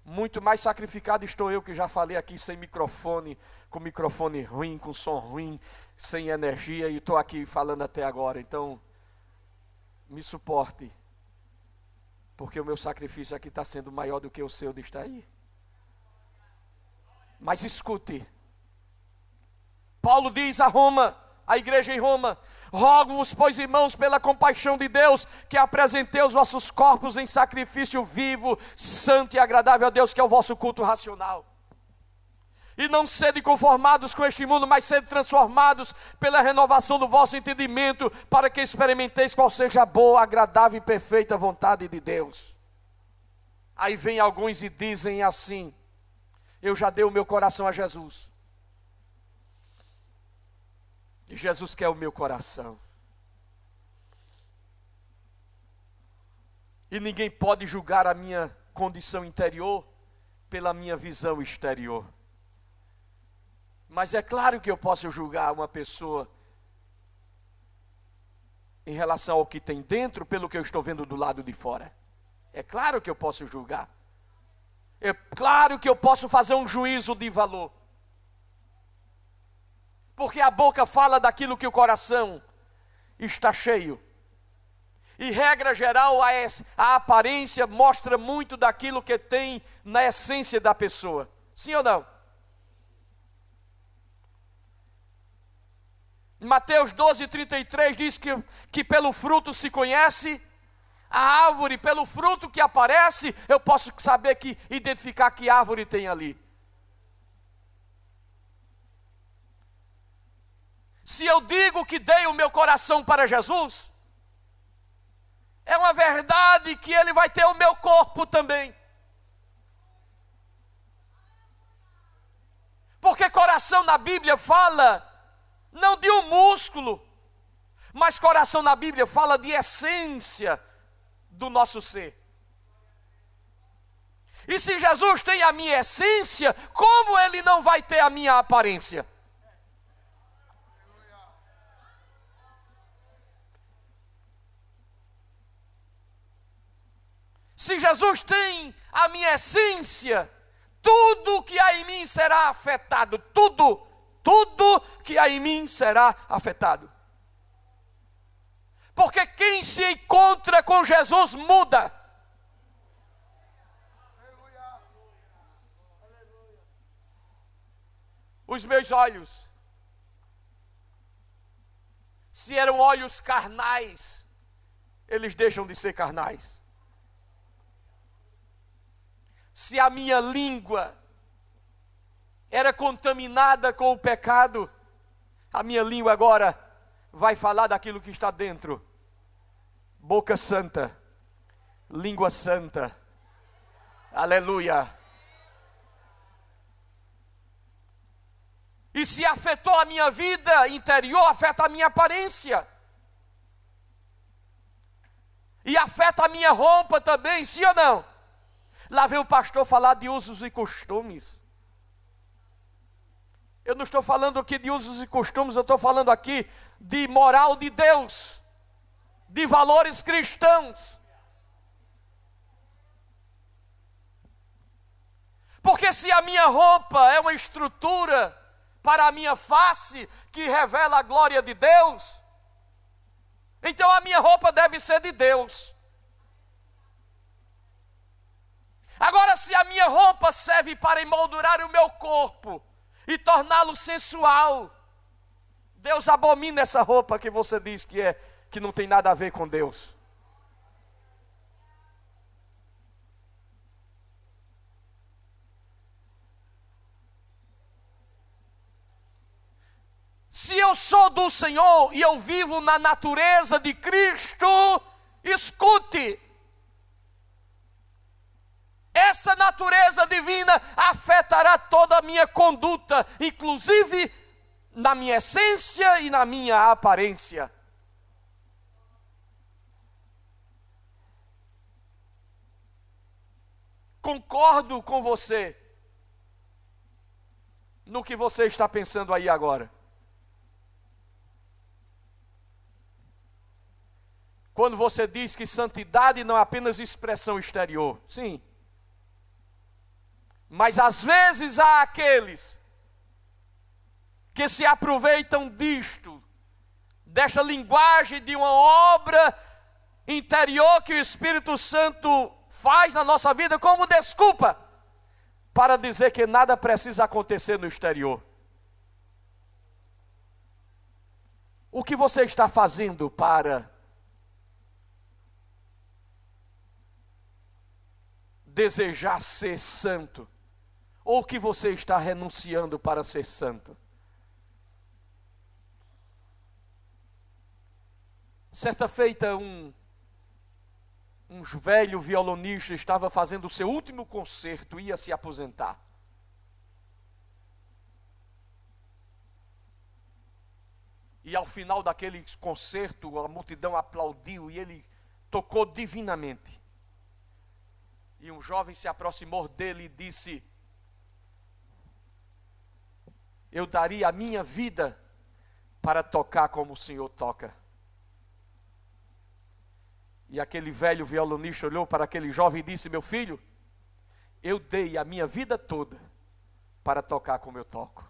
Muito mais sacrificado estou eu, que já falei aqui sem microfone, com microfone ruim, com som ruim, sem energia, e estou aqui falando até agora. Então, me suporte, porque o meu sacrifício aqui está sendo maior do que o seu de estar aí. Mas escute. Paulo diz a igreja em Roma: rogo-vos, pois, irmãos, pela compaixão de Deus, que apresentei os vossos corpos em sacrifício vivo, santo e agradável a Deus, que é o vosso culto racional. E não sede conformados com este mundo, mas sede transformados pela renovação do vosso entendimento, para que experimenteis qual seja a boa, agradável e perfeita vontade de Deus. Aí vem alguns e dizem assim: eu já dei o meu coração a Jesus. E Jesus quer o meu coração. E ninguém pode julgar a minha condição interior pela minha visão exterior. Mas é claro que eu posso julgar uma pessoa em relação ao que tem dentro, pelo que eu estou vendo do lado de fora. É claro que eu posso julgar. É claro que eu posso fazer um juízo de valor. Porque a boca fala daquilo que o coração está cheio. E regra geral, a aparência mostra muito daquilo que tem na essência da pessoa. Sim ou não? Mateus 12:33 diz que pelo fruto se conhece a árvore, pelo fruto que aparece, eu posso saber identificar que árvore tem ali. Se eu digo que dei o meu coração para Jesus, é uma verdade que Ele vai ter o meu corpo também. Porque coração na Bíblia fala não de um músculo, mas coração na Bíblia fala de essência do nosso ser. E se Jesus tem a minha essência, como Ele não vai ter a minha aparência? Se Jesus tem a minha essência, tudo que há em mim será afetado. Tudo que há em mim será afetado. Porque quem se encontra com Jesus muda. Os meus olhos, se eram olhos carnais, eles deixam de ser carnais. Se a minha língua era contaminada com o pecado, a minha língua agora vai falar daquilo que está dentro. Boca santa, língua santa, aleluia. E se afetou a minha vida interior, afeta a minha aparência. E afeta a minha roupa também, sim ou não? Lá vem o pastor falar de usos e costumes. Eu não estou falando aqui de usos e costumes, eu estou falando aqui de moral de Deus, de valores cristãos. Porque se a minha roupa é uma estrutura para a minha face que revela a glória de Deus, então a minha roupa deve ser de Deus. Agora, se a minha roupa serve para emoldurar o meu corpo e torná-lo sensual, Deus abomina essa roupa que você diz que não tem nada a ver com Deus. Se eu sou do Senhor e eu vivo na natureza de Cristo, escute. Essa natureza divina afetará toda a minha conduta, inclusive na minha essência e na minha aparência. Concordo com você no que você está pensando aí agora. Quando você diz que santidade não é apenas expressão exterior, sim. Mas às vezes há aqueles que se aproveitam desta linguagem de uma obra interior que o Espírito Santo faz na nossa vida como desculpa para dizer que nada precisa acontecer no exterior. O que você está fazendo para desejar ser santo? Ou que você está renunciando para ser santo? Certa feita, um velho violonista estava fazendo o seu último concerto, ia se aposentar. E ao final daquele concerto, a multidão aplaudiu e ele tocou divinamente. E um jovem se aproximou dele e disse: eu daria a minha vida para tocar como o Senhor toca. E aquele velho violonista olhou para aquele jovem e disse: meu filho, eu dei a minha vida toda para tocar como eu toco.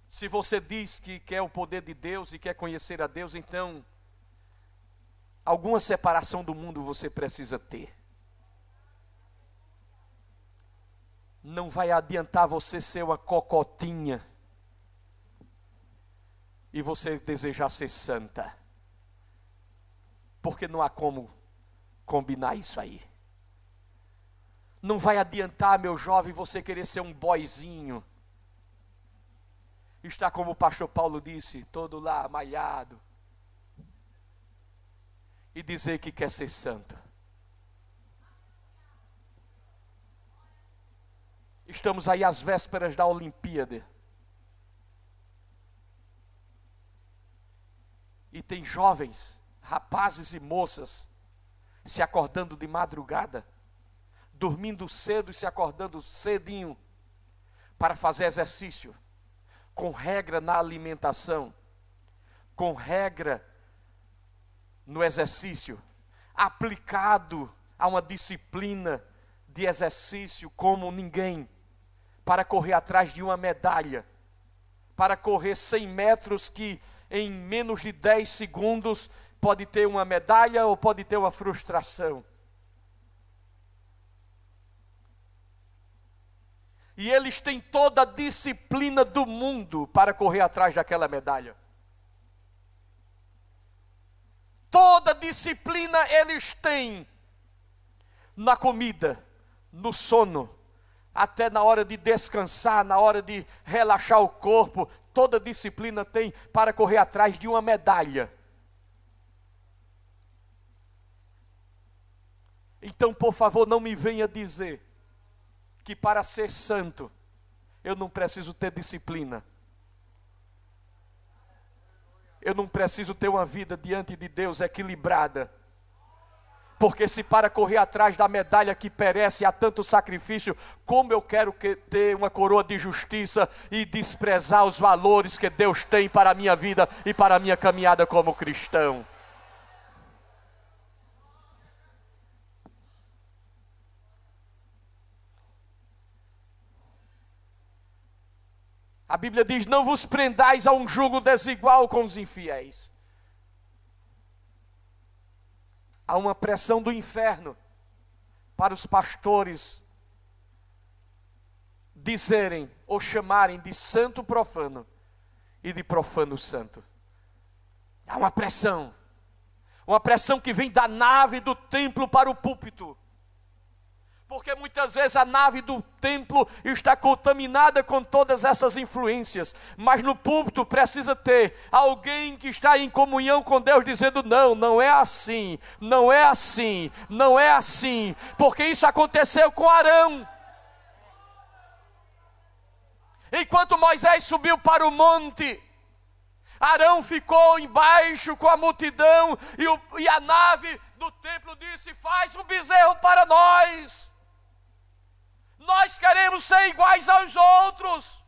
Se você diz que quer o poder de Deus e quer conhecer a Deus, então alguma separação do mundo você precisa ter. Não vai adiantar você ser uma cocotinha e você desejar ser santa, porque não há como combinar isso aí. Não vai adiantar, meu jovem, você querer ser um boizinho, está como o pastor Paulo disse, todo lá malhado, e dizer que quer ser santo. Estamos aí às vésperas da Olimpíada. E tem jovens, rapazes e moças, se acordando de madrugada, dormindo cedo e se acordando cedinho, para fazer exercício, com regra na alimentação, com regra no exercício, aplicado a uma disciplina de exercício como ninguém, para correr atrás de uma medalha, para correr 100 metros que em menos de 10 segundos pode ter uma medalha ou pode ter uma frustração. E eles têm toda a disciplina do mundo para correr atrás daquela medalha. Toda disciplina eles têm na comida, no sono, até na hora de descansar, na hora de relaxar o corpo. Toda disciplina tem para correr atrás de uma medalha. Então, por favor, não me venha dizer que para ser santo, eu não preciso ter disciplina. Eu não preciso ter uma vida diante de Deus equilibrada. Porque se para correr atrás da medalha que perece há tanto sacrifício, como eu quero ter uma coroa de justiça e desprezar os valores que Deus tem para a minha vida e para a minha caminhada como cristão. A Bíblia diz: não vos prendais a um jugo desigual com os infiéis. Há uma pressão do inferno para os pastores dizerem ou chamarem de santo profano e de profano santo. Há uma pressão que vem da nave do templo para o púlpito. Porque muitas vezes a nave do templo está contaminada com todas essas influências. Mas no púlpito precisa ter alguém que está em comunhão com Deus, dizendo: não, não é assim, não é assim, não é assim. Porque isso aconteceu com Arão. Enquanto Moisés subiu para o monte, Arão ficou embaixo com a multidão. E a nave do templo disse: faz um bezerro para nós. Nós queremos ser iguais aos outros.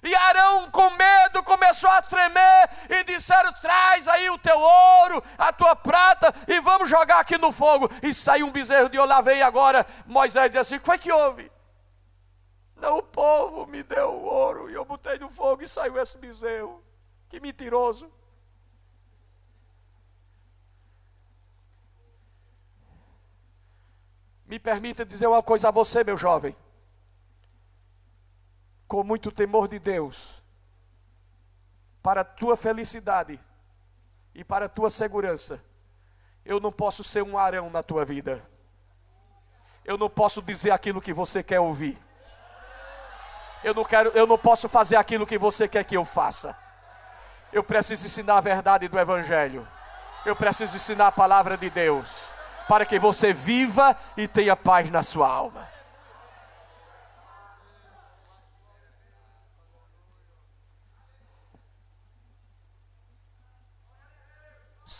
E Arão, com medo, começou a tremer e disseram: traz aí o teu ouro, a tua prata e vamos jogar aqui no fogo. E saiu um bezerro de ouro. Lá vem agora Moisés disse assim: o que foi que houve? Não, o povo me deu o ouro e eu botei no fogo e saiu esse bezerro. Que mentiroso. Me permita dizer uma coisa a você, meu jovem. Com muito temor de Deus, para a tua felicidade e para a tua segurança, eu não posso ser um Arão na tua vida. Eu não posso dizer aquilo que você quer ouvir. Eu não posso fazer aquilo que você quer que eu faça. Eu preciso ensinar a verdade do Evangelho. Eu preciso ensinar a palavra de Deus, para que você viva e tenha paz na sua alma.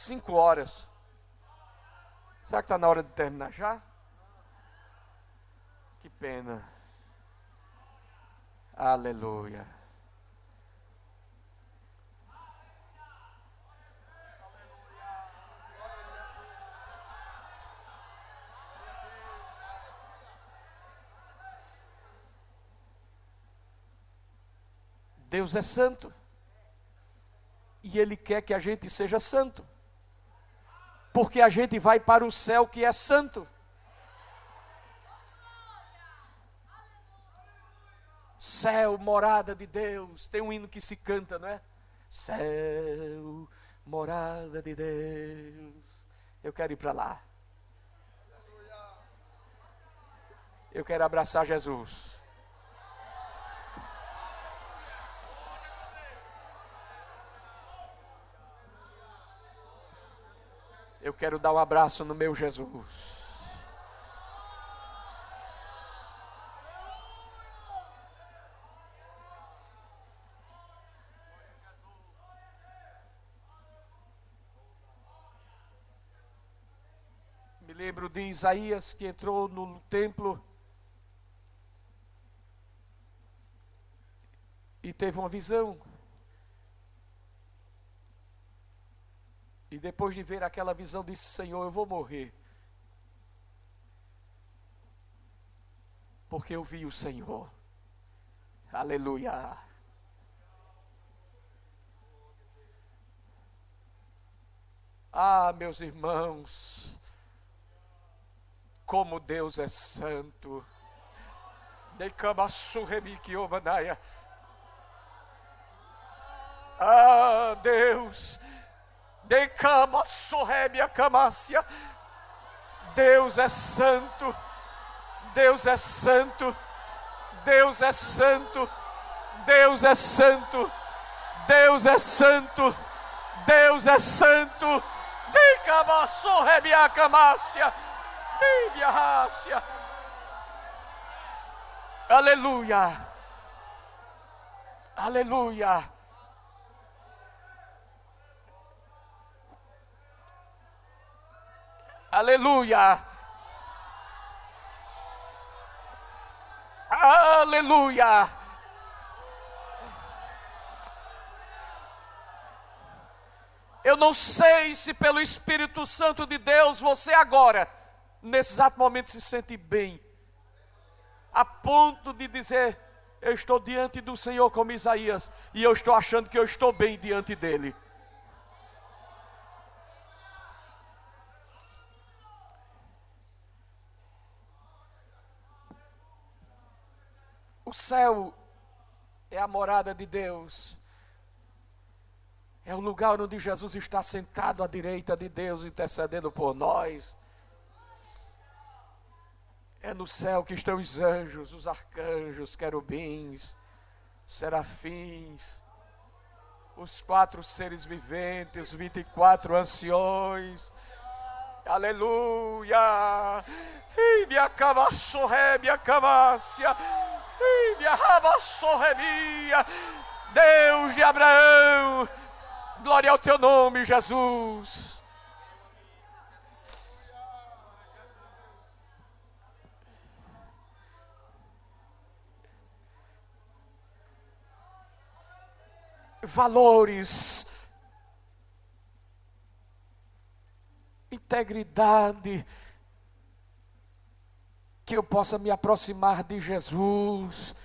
5 horas. Será que está na hora de terminar já? Que pena. Aleluia. Deus é santo. E Ele quer que a gente seja santo. Porque a gente vai para o céu que é santo. Céu, morada de Deus. Tem um hino que se canta, não é? Céu, morada de Deus. Eu quero ir para lá. Eu quero abraçar Jesus. Eu quero dar um abraço no meu Jesus. Me lembro de Isaías que entrou no templo e teve uma visão. E depois de ver aquela visão, disse: Senhor, eu vou morrer. Porque eu vi o Senhor. Aleluia. Ah, meus irmãos, como Deus é santo. Ah, Deus. Deus é santo, Deus é santo, Deus é santo, Deus é santo, Deus é santo, Deus é santo. Aleluia, aleluia. Aleluia. Aleluia. Eu não sei se pelo Espírito Santo de Deus você agora, nesse exato momento, se sente bem, a ponto de dizer: eu estou diante do Senhor como Isaías, e eu estou achando que eu estou bem diante dele. O céu é a morada de Deus. É o lugar onde Jesus está sentado à direita de Deus, intercedendo por nós. É no céu que estão os anjos, os arcanjos, querubins, serafins, os 4 seres viventes, os 24 anciões. Aleluia! Minha cama sorre, minha camácia. Deus de Abraão, glória ao teu nome, Jesus. Valores, integridade, que eu possa me aproximar de Jesus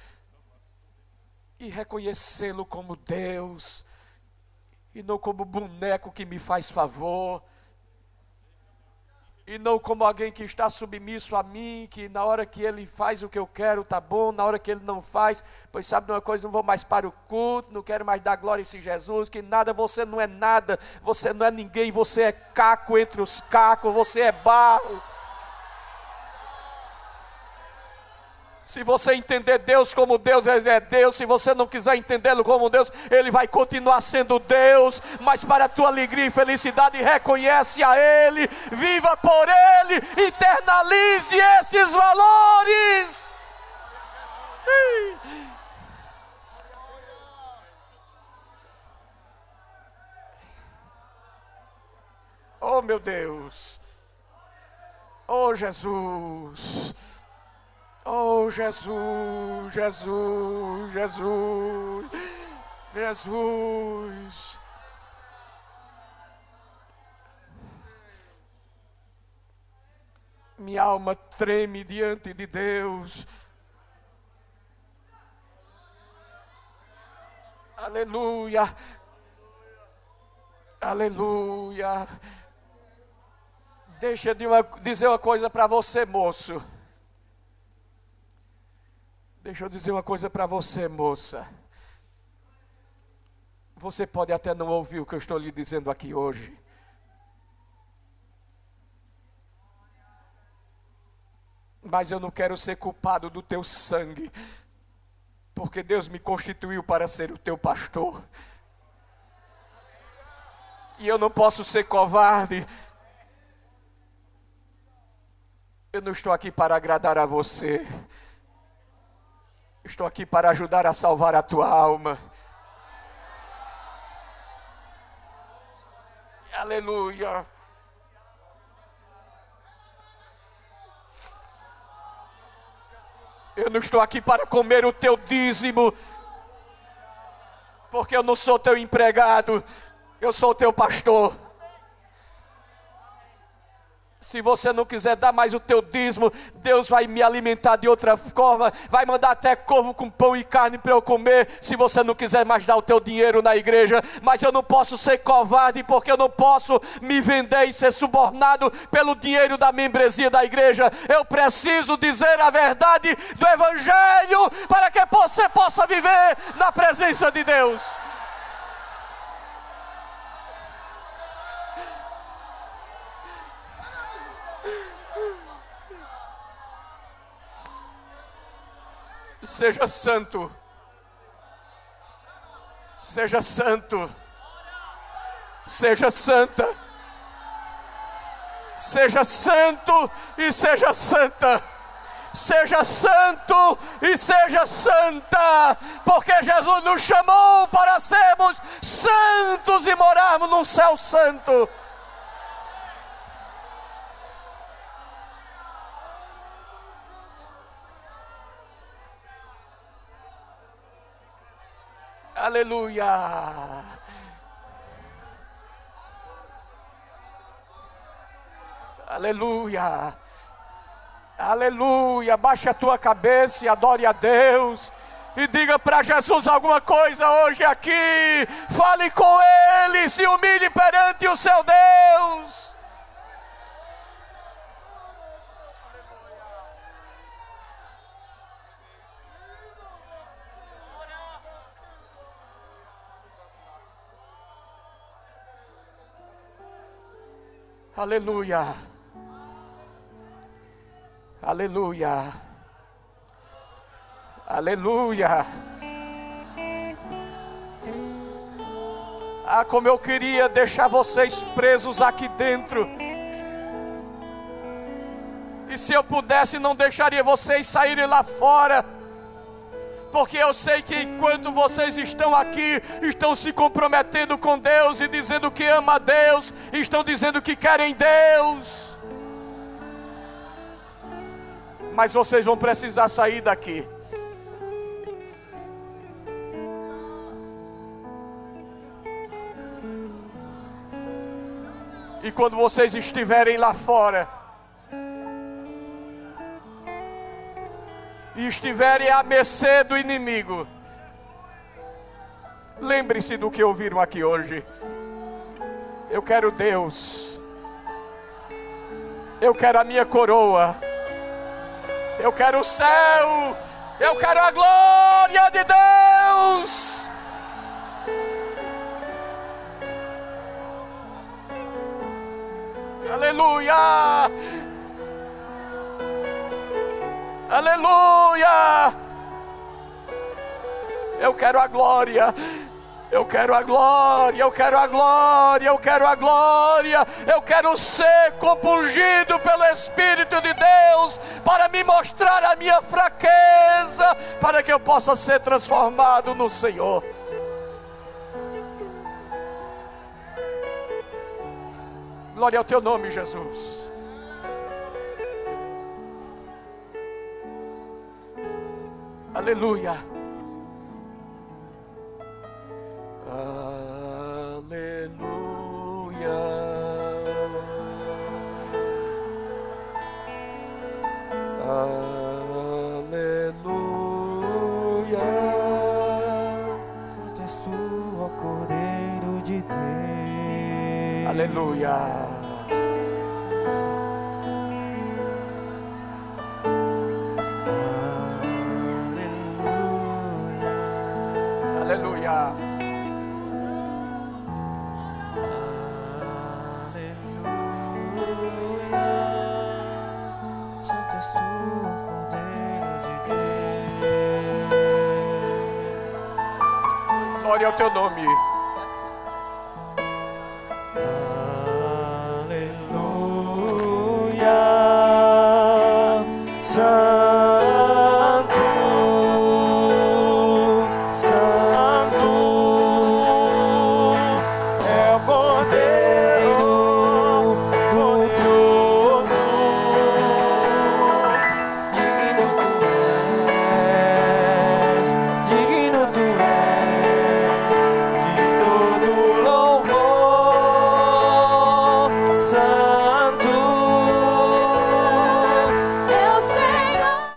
e reconhecê-lo como Deus, e não como boneco que me faz favor, e não como alguém que está submisso a mim, que na hora que ele faz o que eu quero, tá bom, na hora que ele não faz, pois sabe de uma coisa, não vou mais para o culto, não quero mais dar glória a esse Jesus, que nada, você não é nada, você não é ninguém, você é caco entre os cacos, você é barro. Se você entender Deus como Deus, Ele é Deus. Se você não quiser entendê-lo como Deus, Ele vai continuar sendo Deus. Mas para a tua alegria e felicidade, reconhece a Ele, viva por Ele, internalize esses valores. meu Deus. Oh, Jesus. Oh, Jesus, Jesus, Jesus, Jesus. Minha alma treme diante de Deus. Aleluia. Aleluia. Deixa eu dizer uma coisa para você, moço. Deixa eu dizer uma coisa para você, moça. Você pode até não ouvir o que eu estou lhe dizendo aqui hoje. Mas eu não quero ser culpado do teu sangue, porque Deus me constituiu para ser o teu pastor. E eu não posso ser covarde. Eu não estou aqui para agradar a você. Estou aqui para ajudar a salvar a tua alma. Aleluia. Eu não estou aqui para comer o teu dízimo, porque eu não sou teu empregado, eu sou o teu pastor. Se você não quiser dar mais o teu dízimo, Deus vai me alimentar de outra forma, vai mandar até couve com pão e carne para eu comer, se você não quiser mais dar o teu dinheiro na igreja. Mas eu não posso ser covarde, porque eu não posso me vender e ser subornado pelo dinheiro da membresia da igreja. Eu preciso dizer a verdade do evangelho, para que você possa viver na presença de Deus. Seja santo, seja santo, seja santa, seja santo e seja santa, seja santo e seja santa, porque Jesus nos chamou para sermos santos e morarmos num céu santo. Aleluia. Aleluia. Aleluia. Baixe a tua cabeça e adore a Deus. E diga para Jesus alguma coisa hoje aqui. Fale com Ele. Se humilhe perante o seu Deus. Aleluia. Aleluia. Aleluia. Ah, como eu queria deixar vocês presos aqui dentro. E se eu pudesse, não deixaria vocês saírem lá fora. Porque eu sei que enquanto vocês estão aqui, estão se comprometendo com Deus e dizendo que ama a Deus, estão dizendo que querem Deus. Mas vocês vão precisar sair daqui. E quando vocês estiverem lá fora, e estiverem à mercê do inimigo, lembre-se do que ouviram aqui hoje. Eu quero Deus. Eu quero a minha coroa. Eu quero o céu. Eu quero a glória de Deus. Aleluia. Aleluia! Eu quero a glória, eu quero a glória, eu quero a glória, eu quero a glória, eu quero ser compungido pelo Espírito de Deus, para me mostrar a minha fraqueza, para que eu possa ser transformado no Senhor. Glória ao teu nome, Jesus. Aleluia. Aleluia. Aleluia. Santo és tu, Cordeiro de Deus. Glória ao teu nome.